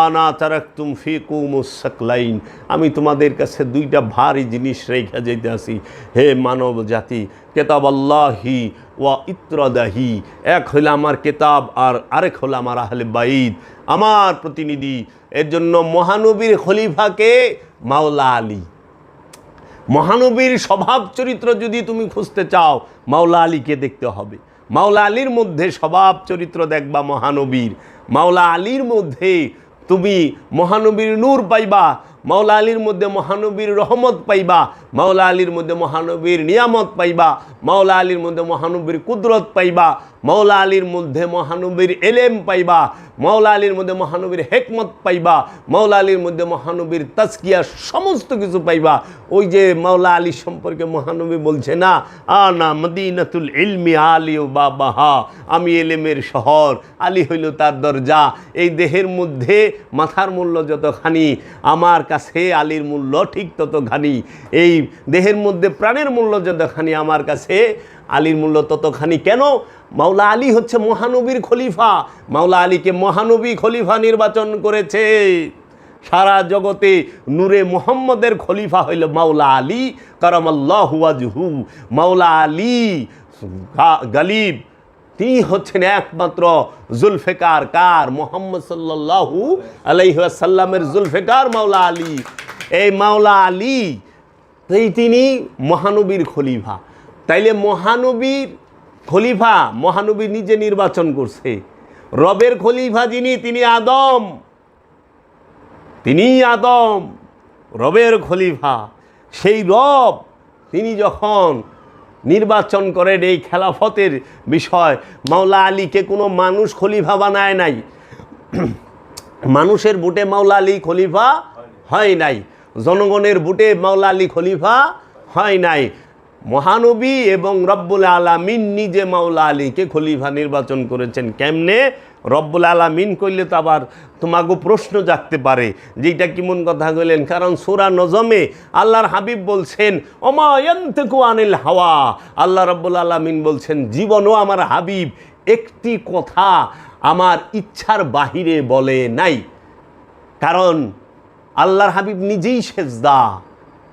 আনা তারাকতুম ফিকুমুস সাকলাইন, আমি তোমাদের কাছে দুইটা ভারী জিনিস রেখে যেতে আসি হে মানব জাতি, কেতাব আল্লাহি ওয়া ইত্রাদাহি, এক হইল আমার কেতাব আর আরেক হলো আমার আহলে বাইত, আমার প্রতিনিধি। এর জন্য মহানবীর খলিফাকে মাওলা আলী। মহানবীর স্বভাব চরিত্র যদি তুমি খুঁজতে চাও, মাওলা আলীকে দেখতে হবে। মাওলা আলীর মধ্যে স্বভাব চরিত্র দেখবা মহানবীর, মাওলা আলীর মধ্যে তুমি মহানবীর নূর পাইবা, মাওলা আলীর মধ্যে মহানবীর রহমত পাইবা, মাওলা আলীর মধ্যে মহানবীর নিয়ামত পাইবা, মাওলা আলীর মধ্যে মহানবীর কুদরত পাইবা, মাওলা আলীর মধ্যে মহানবীর এলেম পাইবা, মাওলা আলীর মধ্যে মহানবীর হেকমত পাইবা, মাওলা আলীর মধ্যে মহানবীর তাজকিয়া, সমস্ত কিছু পাইবা। ওই যে মাওলা আলী সম্পর্কে মহানবী বলছে না, আনা মদিনাতুল ইলমি আলী ও বাবাহা, আমি এলেমের শহর, আলী হইল তার দরজা। এই দেহের মধ্যে মাথার মূল্য যতখানি, আমার কাছে আলীর মূল্য ঠিক ততখানি। এই দেহের মধ্যে প্রাণের মূল্য যতখানি, আমার কাছে আলীর মূল্য ততখানি। কেন? মাওলা আলী হচ্ছে মহানবীর খলিফা, মাওলা আলীকে মহানবী খলিফা নির্বাচন করেছে। সারা জগতে নূরে মুহাম্মদের খলিফা হইল মাওলা আলী কারামাল্লাহু ওয়াজহু। মাওলা আলী গালিব, তিনি হচ্ছেন একমাত্র জুলফিকার কার? মুহাম্মদ সাল্লাল্লাহু আলাইহি ওয়াসাল্লামের জুলফিকার মাওলা আলী। এই মাওলা আলী তিনি মহানবীর খলিফা। তাইলে মহানবীর খলিফা মহানবী নিজে নির্বাচন করছে। রবের খলিফা যিনি, তিনি আদম, তিনি আদম রবের খলিফা। সেই রব তিনি যখন নির্বাচন করেন এই খেলাফতের বিষয়, মাওলা আলীকে কোনো মানুষ খলিফা বানায় নাই। মানুষের ভোটে মাওলা আলী খলিফা হয় নাই, জনগণের ভোটে মাওলা আলী খলিফা হয় নাই। মহানবী এবং রব্বুল আলামিন নিজে মাওলা আলীকে খলিফা নির্বাচন করেছেন। কেমনে? রব্বুল আলামিন কইলে তো আবার তোমাকে প্রশ্ন জাগতে পারে যে এটা কেমন কথা কইলেন। কারণ সূরা নজমে আল্লাহর হাবিব বলছেন ওমা ইয়ানতিকু আনিল হাওয়া, আল্লাহ রব্বুল আলামিন বলছেন জীবনও আমার হাবিব একটি কথা আমার ইচ্ছার বাহিরে বলে নাই। কারণ আল্লাহর হাবিব নিজেই সেজদা।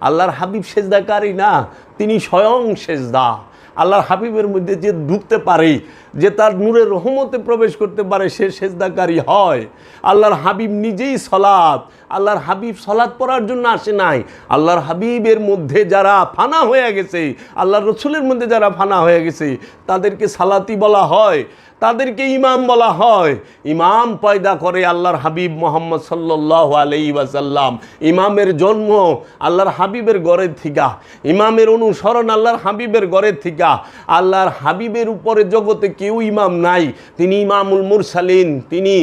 আল্লাহর হাবিব সেজদাকারী না, তিনি স্বয়ং সেজদা। আল্লাহর হাবিবের মধ্যে যে ঢুকতে পারে, যে তার নূরের রহমতে প্রবেশ করতে পারে, সে সেজদাকারী হয়। আল্লাহর হাবিব নিজেই সলাত। আল্লাহর হাবিব সলাত পড়ার জন্য আসে নাই। আল্লাহর হাবিবের মধ্যে যারা ফানা হয়ে গেছে, আল্লাহর রসুলের মধ্যে যারা ফানা হয়ে গেছে, তাদেরকে সালাতি বলা হয়, তাদেরকে ইমাম বলা হয়। ইমাম পয়দা করে আল্লাহর হাবিব মুহাম্মদ সাল্লাল্লাহু আলাইহি ওয়াসাল্লাম। ইমামের জন্ম আল্লাহর হাবিবের ঘরের থিকা, ইমামের অনুসরণ আল্লাহর হাবিবের ঘরের থিকা। আল্লাহর হাবিবের উপরে জগতে কেউ ইমাম নাই, তিনি ইমামুল মুরসালিন, তিনি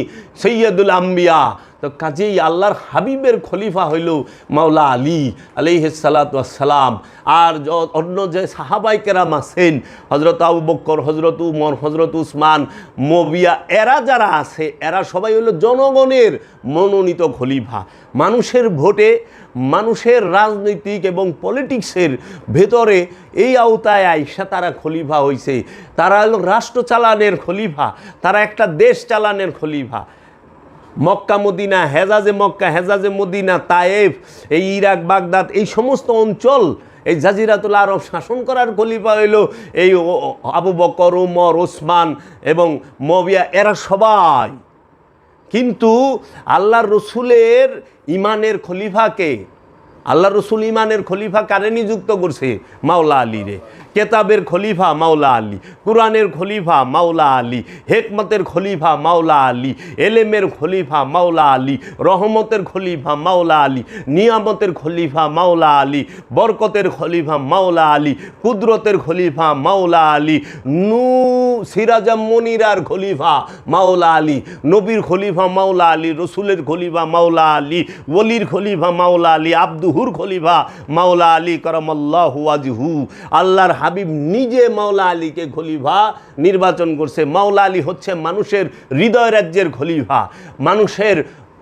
সৈয়দুল আম্বিয়া। তো কাজেই আল্লাহর হাবিবের খলিফা হইল মাওলা আলী আলাইহিস সালাতু ওয়াস সালাম। আর অন্য যে সাহাবায়ে কেরাম আছেন, হযরত আবু বকর, হযরত উমর, হযরত উসমান, মুয়াবিয়া, এরা যারা আছে, এরা সবাই হলো জনগণের মনোনীত খলিফা। মানুষের ভোটে, মানুষের রাজনৈতিক এবং পলিটিক্সের ভেতরে এই আওতায় আইসা তারা খলিফা হইছে। তারা হলো রাষ্ট্র চালানের খলিফা, তারা একটা দেশ চালানের খলিফা। Mecca Medina, হেজাজে Mecca, হেজাজে Medina, Taif, এই ইরাক, বাগদাদ, এই সমস্ত অঞ্চল এই জাজিরাতুল আরব শাসন করার খলিফা হইল এই আবু বকর, উমর, ওসমান এবং মুয়াবিয়া, এরা সবাই। কিন্তু আল্লাহর রসুলের ইমানের খলিফাকে, আল্লাহ রসুল ইমানের খলিফা কারে নিযুক্ত করছে? মাওলা আলী রে। কেতাবের খলিফা মাওলা আলী, কুরআনের খলিফা মাওলা আলী, হেকমতের খলিফা মাওলা আলী, এলেমের খলিফা মাওলা আলী, রহমতের খলিফা মাওলা আলী, নিয়ামতের খলিফা মাওলা আলী, বরকতের খলিফা মাওলা আলী, কুদরতের খলিফা মাওলা আলী, সিরাজাম মনিরার খলিফা মাওলা আলী, নবীর খলিফা মাওলা আলী, রসুলের খলিফা মাওলা আলী, ওলির খলিফা মাওলা আলী, আব্দুহুর খলিফা মাওলা আলী কারামাল্লাহু ওয়াজহু। আল্লাহর হাবিব নিজে মাওলা আলীকে খলিফা নির্বাচন করছে। মাওলা আলী হচ্ছে মানুষের হৃদয় রাজ্যের খলিফা, মানুষের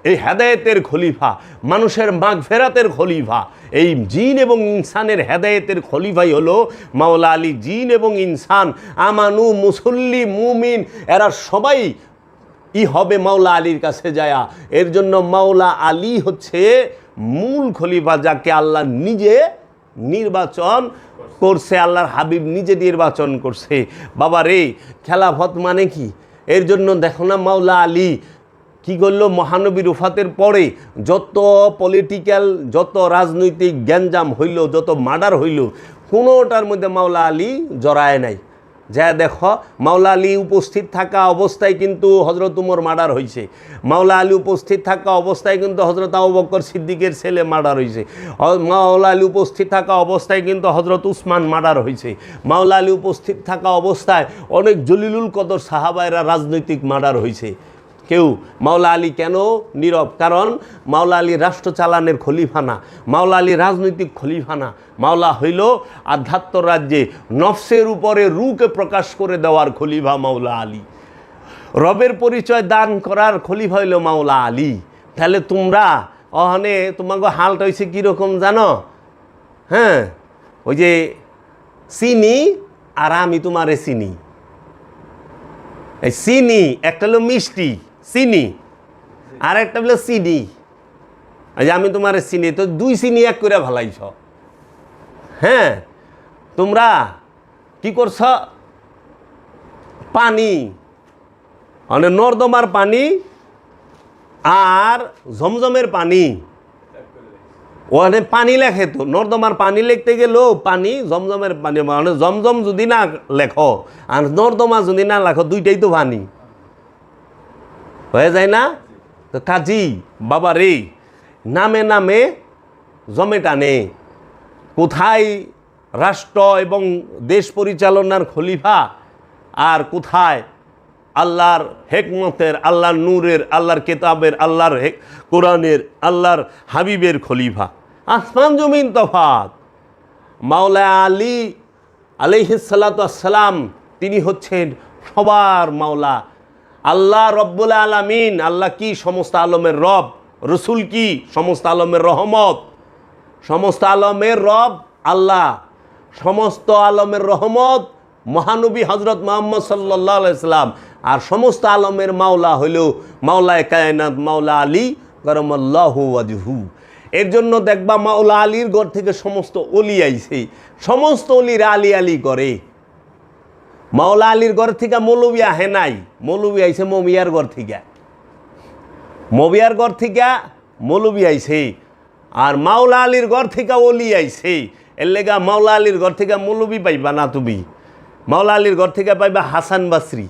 এই হেদায়েতের খলিফা, মানুষের মাগফিরাতের খলিফা। এই জিন এবং ইনসানের হেদায়েতের খলিফাই হলো মাওলা আলী। জিন এবং ইনসান, আমানু, মুসল্লি, মুমিন, এরা সবাই হবে মাওলা আলীর কাছে যায়া। এর জন্য মাওলা আলী হচ্ছে মূল খলিফা, যাকে আল্লাহ নিজে নির্বাচন করছে, আল্লাহর হাবিব নিজে নির্বাচন করছে। বাবা রে, খেলাফত মানে কি? এর জন্য দেখো না মাওলা আলী কি করলো? মহানবীর ওফাতের পরে যত পলিটিক্যাল, যত রাজনৈতিক গ্যাঞ্জাম হইল, যত মার্ডার হইল, কোনোটার মধ্যে মাওলা আলী জড়ায় নাই। যা দেখো, মাওলা আলী উপস্থিত থাকা অবস্থায় কিন্তু হজরত উমর মার্ডার হয়েছে, মাওলা আলী উপস্থিত থাকা অবস্থায় কিন্তু হজরত আবু বকর সিদ্দিকের ছেলে মার্ডার হয়েছে, মাওলা আলী উপস্থিত থাকা অবস্থায় কিন্তু হজরত উসমান মার্ডার হয়েছে, মাওলা আলী উপস্থিত থাকা অবস্থায় অনেক জলিলুল কদর সাহাবায়রা রাজনৈতিক মার্ডার হয়েছে। কেউ মাওলা আলী কেন নীরব? কারণ মাওলা আলী রাষ্ট্র চালানের খলিফা না, মাওলা আলী রাজনৈতিক খলিফা না। মাওলা হইল আধ্যাত্ম রাজ্যে নফসের উপরে রূকে প্রকাশ করে দেওয়ার খলিফা মাওলা আলী। রবের পরিচয় দান করার খলিফা হইল মাওলা আলী। তাহলে তোমরা ওখানে তোমাকে হালটা হয়েছে কীরকম জানো? হ্যাঁ, ওই যে চিনি আর আমি তোমারে চিনি। এই চিনি একটা হলো মিষ্টি চিনি, আর একটা হলো চিনি। যে আমি তোমার চিনি, তো দুই চিনি এক করে ভালাইছ। হ্যাঁ, তোমরা কি করছ? পানি মানে নর্দমার পানি আর জমজমের পানি, ওখানে পানি লেখে তো, নর্দমার পানি লিখতে গেলেও পানি, জমজমের পানি, মানে জমজম যদি না লেখো আর নর্দমা যদি না লেখো, দুইটাই তো পানি হয়ে যায় না? তো কাজী বাবা রে, নামে নামে জমে টানে। কোথায় রাষ্ট্র এবং দেশ পরিচালনার খলিফা, আর কোথায় আল্লাহর হেকমতের, আল্লাহর নূরের, আল্লাহর কেতাবের, আল্লাহর কোরআনের, আল্লাহর হাবিবের খলিফা। আসমান জমিন তফাত। মাওলা আলী আলাইহিস সালাতু ওয়াস সালাম তিনি হচ্ছেন সবার মাওলা। আল্লাহ রব্বুল আলামিন, আল্লাহ কি? সমস্ত আলমের রব। রসুল কি? সমস্ত আলমের রহমত। সমস্ত আলমের রব আল্লাহ, সমস্ত আলমের রহমত মহানবী হজরত মুহাম্মদ সাল্লাল্লাহু আলাইহি সাল্লাম। আর সমস্ত আলমের মাওলা হইল মাওলায়ে কায়নাত মাওলা আলী কারামাল্লাহু ওয়াজহু। এর জন্য দেখবা মাওলা আলীর ঘর থেকে সমস্ত অলি আইছে, সমস্ত অলিরা আলী আলী করে। মাওলা আলীর ঘর থেকে মৌলবী আহে নাই, মৌলবী আইছে মমিয়ার ঘর থেকে, মমিয়ার ঘর থেকে মৌলবী আইছে। আর মাওলা আলীর ঘর থেকে অলি আইছে। এর লেগা মাওলা আলীর ঘর থেকে মৌলবী পাইবা না তুমি। মাওলা আলীর ঘর থেকে পাইবা হাসান বাসরি,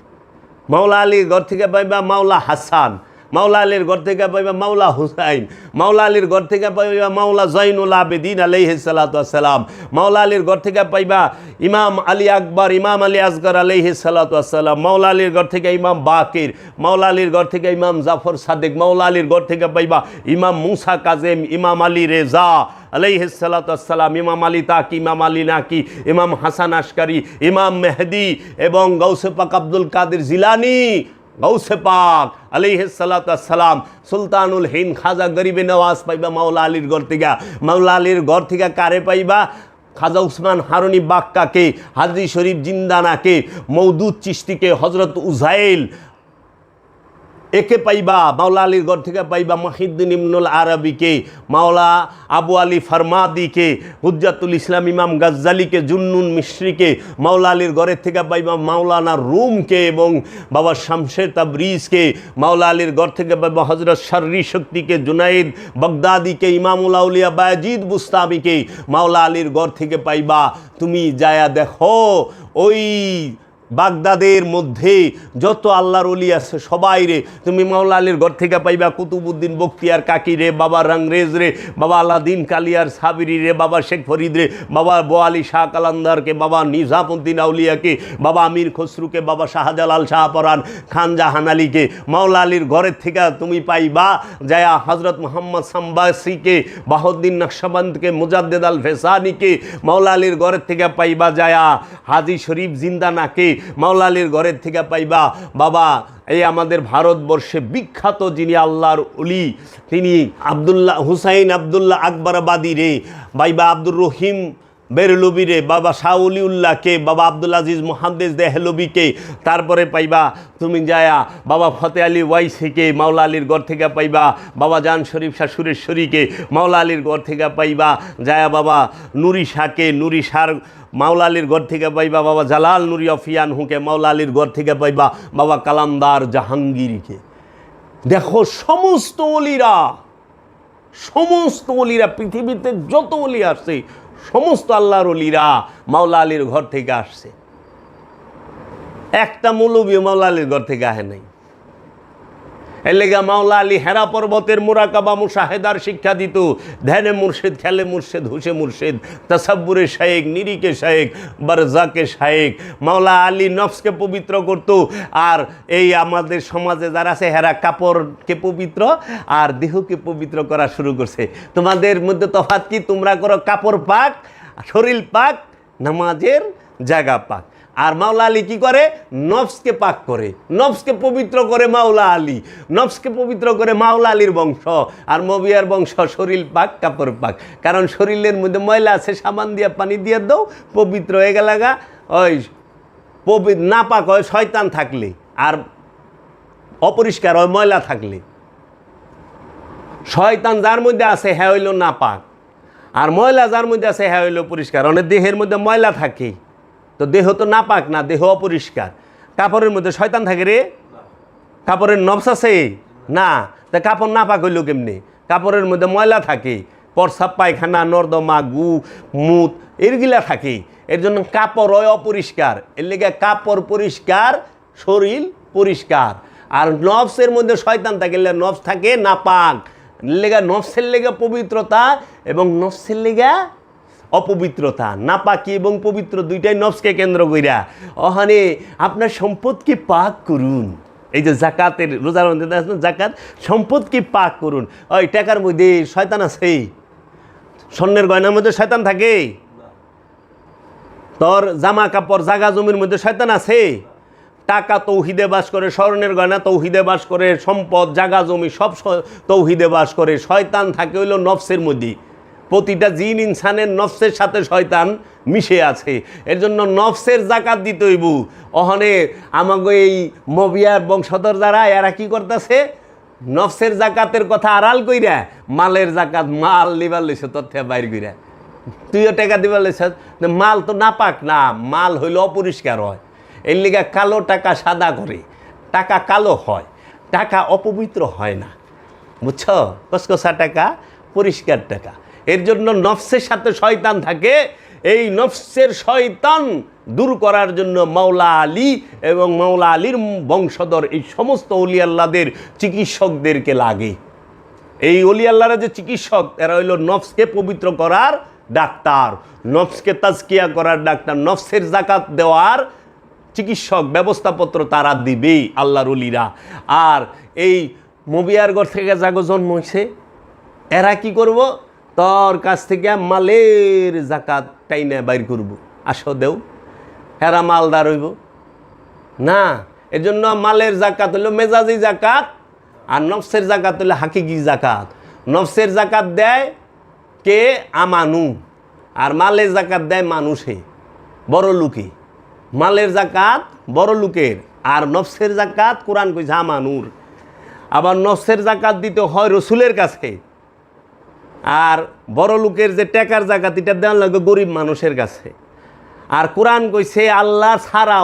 মাওলা আলীর ঘর থেকে পাইবা মাওলা হাসান, মাওলা আলীর ঘর থেকে পাইবা মাওলা হুসাইন, মাওলা আলীর ঘর থেকে পাইবা মাওলা জৈনুল আবেদিন আলাইহিস সালাতু ওয়াস সালাম, মাওলা আলীর ঘর থেকে পাইবা ইমাম আলী আকবর, ইমাম আলী আসগর আলাইহিস সালাতু ওয়াস সালাম, মাওলা আলীর ঘর থেকে ইমাম বাকির, মাওলা আলীর ঘর থেকে ইমাম জাফর সাদেক, মাওলা আলীর ঘর থেকে পাইবা ইমাম মুসা কাজেম, ইমাম আলী রেজা আলাইহিস সালাতু ওয়াস সালাম, ইমাম আলী তাকি, ইমাম আলী নাকি, ইমাম হাসান আশকারি, ইমাম মেহদি এবং গৌসে পাক আব্দুল কাদের জিলানি, গৌসে পাক আলাইহিস সালাতু ওয়াস সালাম, সুলতানুল হিন্দ খাজা গরিবে নওয়াজ পাইবা মাওলা আলীর ঘর থেকে। মাওলা আলীর ঘর থেকে কারে পাইবা? খাজা উসমান হারুনি বাক্কাকে, হাজরি শরীফ জিন্দানাকে, মওদুদ চিশতিকে, হজরত উজাইল, একে পাইবা, মাওলা আলীর ঘর থেকে পাইবা মহিউদ্দিন ইবনুল আরবিকে, মাওলা আবু আলী ফারমাদিকে, হুজ্জাতুল ইসলাম ইমাম গাজ্জালিকে, জুন্নুন মিশরিকে। মাওলা আলীর ঘরের থেকে পাইবা মাওলানা রুমকে এবং বাবা শামসের তাবরিজকে। মাওলা আলীর ঘর থেকে পাইবা হজরত শর্রি শক্তিকে, জুনাইদ বাগদাদিকে, ইমামুল আউলিয়া বায়েজিদ বুস্তামিকে। মাওলা আলীর ঘর থেকে পাইবা তুমি যায়া দেখো ওই বাগদাদের মধ্যে যত আল্লাহর ওলি আছে সবাই রে তুমি মাওলা আলীর ঘর থেকে পাইবা কুতুবুদ্দিন বখতিয়ার কাকি রে, বাবা রাংরেজ রে, বাবা আলাদিন কালিয়ার সাবিরি রে, বাবা শেখ ফরিদ রে, বাবা বোয়ালি শাহ কালান্দারকে, বাবা নিজামুদ্দিন আউলিয়াকে, বাবা আমির খসরুকে, বাবা শাহজালাল শাহপরান, খান জাহান আলীকে। মাওলা আলীর ঘরের থেকে তুমি পাইবা যায়া হজরত মোহাম্মদ সাম্বাসিকে, বাহউদ্দিন নকশবন্দকে, মুজাদ্দেদ আল ফেসানিকে। মাওলা আলীর ঘরের থেকে পাইবা যায়া হাজি শরীফ জিন্দানাকে। মাওলা আলীর ঘরের থেকে পাইবা বাবা এই আমাদের ভারতবর্ষে বিখ্যাত যিনি আল্লাহর ওলি, তিনি আবদুল্লাহ হুসাইন আবদুল্লাহ আকবরাবাদী রে, পাইবা আব্দুর রহিম বেরলবি রে, বাবা শাহ উলিউল্লাহকে, বাবা আব্দুল আজিজ মুহাদ্দিস দেহলবিকে। তারপরে পাইবা তুমি যায়া বাবা ফতে আলী ওয়াইসিকে। মাওলা আলীর ঘর থেকে পাইবা বাবা জান শরীফ শাহ সুরেশ্বরীকে। মাওলা আলীর ঘর থেকে পাইবা যায়া বাবা নুরি শাহকে, নুরি শাহ। মাওলা আলীর ঘর থেকে পাইবা বাবা জালাল নুরি অফিয়ান হুকে। মাওলা আলীর ঘর থেকে পাইবা বাবা কালামদার জাহাঙ্গীরকে। দেখো সমস্ত অলিরা পৃথিবীতে যত অলি আসছে সমস্ত আল্লাহর অলিরা মাওলা আলীর ঘর থেকে আসছে। একটা মৌলবী মাওলা আলীর ঘর থেকে আহে নাই। এর লেগা মাওলা আলী হেরা পর্বতের মুরাকাবা মুশাহেদার শিক্ষা দিত। ধ্যানে মুর্শিদ, খেলে মুর্শিদ, হুশে মুর্শিদ, তাসাব্বুরে শায়েক, নিরিকে শায়েক, বারজাকে শায়েক। মাওলা আলী নফসকে পবিত্র করত। আর এই আমাদের সমাজে যারা আছে হেরা কাপড়কে পবিত্র আর দেহকে পবিত্র করা শুরু করছে। তোমাদের মধ্যে তফাৎ কি? তোমরা করো কাপড় পাক, শরীর পাক, নামাজের জায়গা পাক। আর মাওলা আলী কি করে? নফসকে পাক করে, নফসকে পবিত্র করে মাওলা আলী, নফসকে পবিত্র করে মাওলা আলীর বংশ। আর মবিয়ার বংশ শরীর পাক, কাপড় পাক। কারণ শরীরের মধ্যে ময়লা আছে, সাবান দিয়া পানি দিয়ে দাও, পবিত্র হয়ে গেলাগা। ওই না পাক হয় শয়তান থাকলে, আর অপরিষ্কার হয় ময়লা থাকলে। শয়তান যার মধ্যে আছে হ্যাঁ হইল না পাক, আর ময়লা যার মধ্যে আছে হ্যাঁ হইল পরিষ্কার। অনেক দেহের মধ্যে ময়লা থাকে তো দেহ তো না পাক না, দেহ অপরিষ্কার। কাপড়ের মধ্যে শয়তান থাকে রে? কাপড়ের নফস আছে না, তা কাপড় না পাক হইল কেমনি? কাপড়ের মধ্যে ময়লা থাকে, প্রস্রাব পায়খানা নর্দমা গু মুত এরগুলা থাকে। এর জন্য কাপড় হয় অপরিষ্কার। এর লেগে কাপড় পরিষ্কার, শরীর পরিষ্কার। আর নফসের মধ্যে শয়তান থাকে, নফস থাকে না পাক। লেগা নফসের লেগে পবিত্রতা এবং নফসের লেগা অপবিত্রতা, নাপাকি এবং পবিত্র দুইটাই নফসকে কেন্দ্র কইরা। ওখানে আপনার সম্পদকে পাক করুন। এই যে জাকাতের রোজার মধ্যে জাকাত, সম্পদকে পাক করুন। ওই টাকার মধ্যে শয়তান আছে? স্বর্ণের গয়নার মধ্যে শয়তান থাকে? তোর জামা কাপড় জাগা জমির মধ্যে শয়তান আছে? টাকা তৌহিদে বাস করে, স্বর্ণের গয়না তৌহিদে বাস করে, সম্পদ জাগা জমি সব তৌহিদে বাস করে। শয়তান থাকে হইল নফসের মধ্যে। প্রতিটা জিন ইনসানের নফসের সাথে শয়তান মিশে আছে। এর জন্য নফসের জাকাত দিতে হইব। ওখানে আমাকে এই মবিয়ার বংশধর যারা এরা কি করতেছে? নফসের জাকাতের কথা আড়াল কইরা মালের জাকাত, মাল লিবার লইছে তোর থেকে বাইর কইরা। তুইও টাকা দিবার লইছ, মাল তো না পাক না, মাল হইল অপরিষ্কার হয়। এর লিগা কালো টাকা সাদা করে, টাকা কালো হয়, টাকা অপবিত্র হয় না। বুঝছ? কসকসা টাকা পরিষ্কার টাকা। এর জন্য নফসের সাথে শয়তান থাকে। এই নফসের শয়তান দূর করার জন্য মাওলা আলী এবং মাওলা আলীর বংশধর এই সমস্ত অলি আল্লাহদের চিকিৎসকদেরকে লাগে। এই অলি আল্লাহরা যে চিকিৎসক, এরা হইল নফসকে পবিত্র করার ডাক্তার, নফসকে তাজকিয়া করার ডাক্তার, নফসের জাকাত দেওয়ার চিকিৎসক ব্যবস্থাপত্র তারা দিবেই আল্লাহর অলিরা। আর এই মবিয়ার ঘর থেকে যাগো জন্ম হয়েছে, এরা কি করব? তোর কাছ থেকে মালের জাকাত টাইনে বাইর করব, আসো দেও। এরা মালদার হইব না। এর জন্য মালের জাকাত হইল মেজাজি জাকাত, আর নফসের জাকাত হইল হাকিকি জাকাত। নফসের জাকাত দেয় কে? আমানু। আর মালের জাকাত দেয় মানুষে, বড় লোকে। মালের জাকাত বড় লোকের, আর নফসের জাকাত কোরআন কইছে আমানুর। আবার নফসের জাকাত দিতে হয় রসুলের কাছে, আর বড় লোকের যে টাকার জাকাত এটা দেওয়া লাগে গরিব মানুষের কাছে। আর কোরআন কইছে আল্লাহ ছাড়া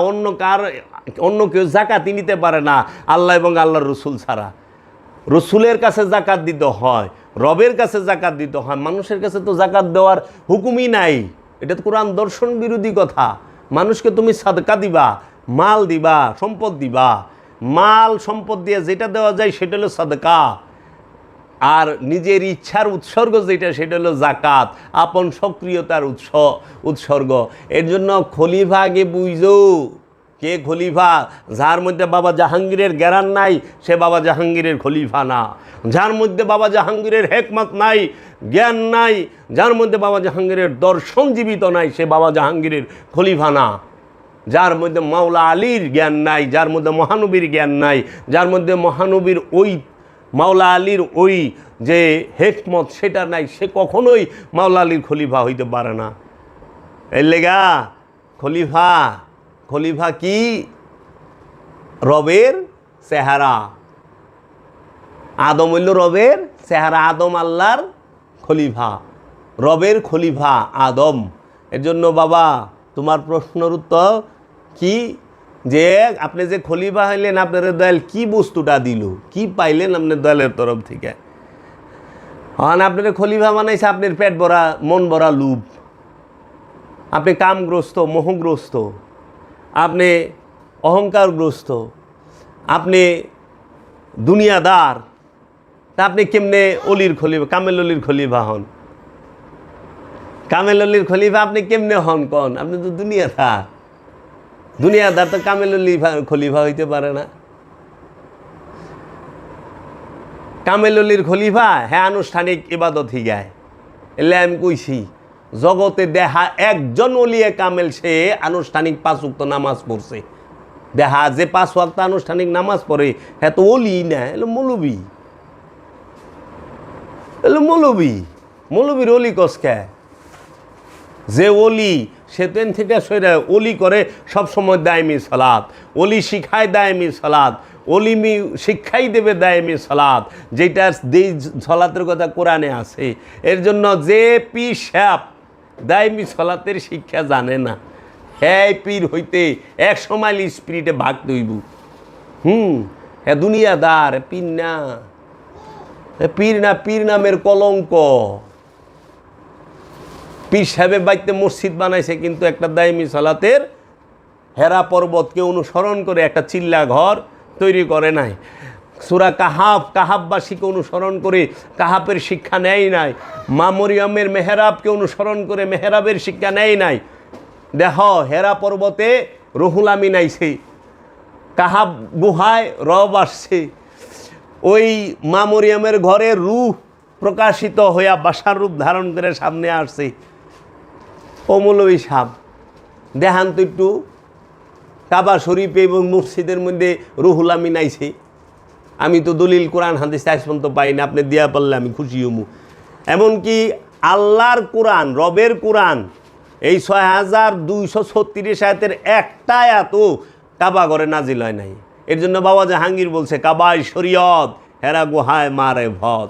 অন্য কেউ জাকাতই নিতে পারে না, আল্লাহ এবং আল্লাহর রসুল ছাড়া। রসুলের কাছে জাকাত দিতে হয়, রবের কাছে জাকাত দিতে হয়, মানুষের কাছে তো জাকাত দেওয়ার হুকুমই নাই। এটা তো কোরআন দর্শন বিরোধী কথা। মানুষকে তুমি সাদকা দিবা, মাল দিবা, সম্পদ দিবা, মাল সম্পদ দিয়ে যেটা দেওয়া যায় সেটা হলো সাদকা, আর নিজের ইচ্ছার উৎসর্গ যেটা সেটা হলো জাকাত, আপন সক্রিয়তার উৎসর্গ। এর জন্য খলিফা আগে বুঝো কে খলিফা। যার মধ্যে বাবা জাহাঙ্গীরের জ্ঞান নাই সে বাবা জাহাঙ্গীরের খলিফা না। যার মধ্যে বাবা জাহাঙ্গীরের হেকমত নাই, জ্ঞান নাই, যার মধ্যে বাবা জাহাঙ্গীরের দর্শন জীবিত নাই সে বাবা জাহাঙ্গীরের খলিফা না। যার মধ্যে মাওলা আলীর জ্ঞান নাই, যার মধ্যে মহানবীর জ্ঞান নাই, যার মধ্যে মহানবীর ওই মাওলা আলীর ওই যে হেকমত সেটা নাই, সে কখনোই মাওলা আলীর খলিফা হইতে পারে না। এর লেগা খলিফা কি? রবের চেহারা। আদম হইল রবের চেহারা, আদম আল্লাহর খলিফা, রবের খলিফা আদম। এর জন্য বাবা তোমার প্রশ্নের উত্তর কি, যে আপনি যে খলিফা হইলেন আপনার দয়াল কি বস্তুটা দিল, কি পাইলেন আপনার দয়ালের তরফ থেকে? হন আপনার খলিফা বানাইছে আপনার পেট ভরা মন ভরা লুভ, আপনি কামগ্রস্ত, মোহগ্রস্ত, আপনি অহংকারগ্রস্ত, আপনি দুনিয়াদার। তা আপনি কেমনে অলির খলিফা, কামেল অলির খলিফা হন? কামেল অলির খলিফা আপনি কেমনে হন কন? আপনি তো দুনিয়াদার তো কামেল অলি খলিফা হইতে পারে না। কামেল অলির খলিফা হ্যাঁ আনুষ্ঠানিক ইবাদত হিগায়, এলে আমি কইছি জগতে দেখা একজন অলিয়ে কামেল সে আনুষ্ঠানিক 5 ওয়াক্ত নামাজ পড়ছে। দেখা যে 5 ওয়াক্ত আনুষ্ঠানিক নামাজ পড়ে হ্যাঁ তো অলি না, এলো মৌলবি। মৌলবীর অলি কসকে? যে অলি সে তেন থেকে সইরা অলি করে সবসময় দায়মি সালাত, অলি শিখায় দায়মি সালাত, অলিমি শিক্ষাই দেবে দায়মি সালাত, যেটা যেই সালাতের কথা কোরআনে আছে। এর জন্য যে পীর সাহেব দায়মি সালাতের শিক্ষা জানে না, হ্যাঁ পীর হইতে 100 মাইল স্পিরিটে ভাগ দইব। হ্যাঁ দুনিয়াদার, পীর না, পীর নামের কলঙ্ক। পীর সাহেবের বাড়িতে মসজিদ বানাইছে কিন্তু একটা দায়মি সালাতের হেরা পর্বতকে অনুসরণ করে একটা চিল্লা ঘর তৈরি করে নাই। সূরা কাহাববাসীকে অনুসরণ করে কাহাবের শিক্ষা নেয় নাই। মা মরিয়মের মেহরাবকে অনুসরণ করে মেহরাবের শিক্ষা নেয় নাই। দেখ হেরা পর্বতে রুহুল আমিন আইছে, কাহাব গুহায় রব আসছে, ওই মা মরিয়মের ঘরে রূহ প্রকাশিত হইয়া বাসার রূপ ধারণ করে সামনে আসছে। ও মৌলভী সাহেব দেখান তো একটু কাবা শরীফে এবং মসজিদের মধ্যে রুহুল আমিন আইছে। আমি তো দলিল কোরআন হাদিস আজ পর্যন্ত পাই না, আপনি দিয়া পারলে আমি খুশি হমু। এমনকি আল্লাহর কোরআন, রবের কোরআন, এই 6236 আয়াতের একটা আয়াতও কাবা ঘরে নাজিল হয় নাই। এর জন্য বাবা জাহাঙ্গীর বলছে কাবায় শরীয়ত হেরা গুহায় মারে ভদ।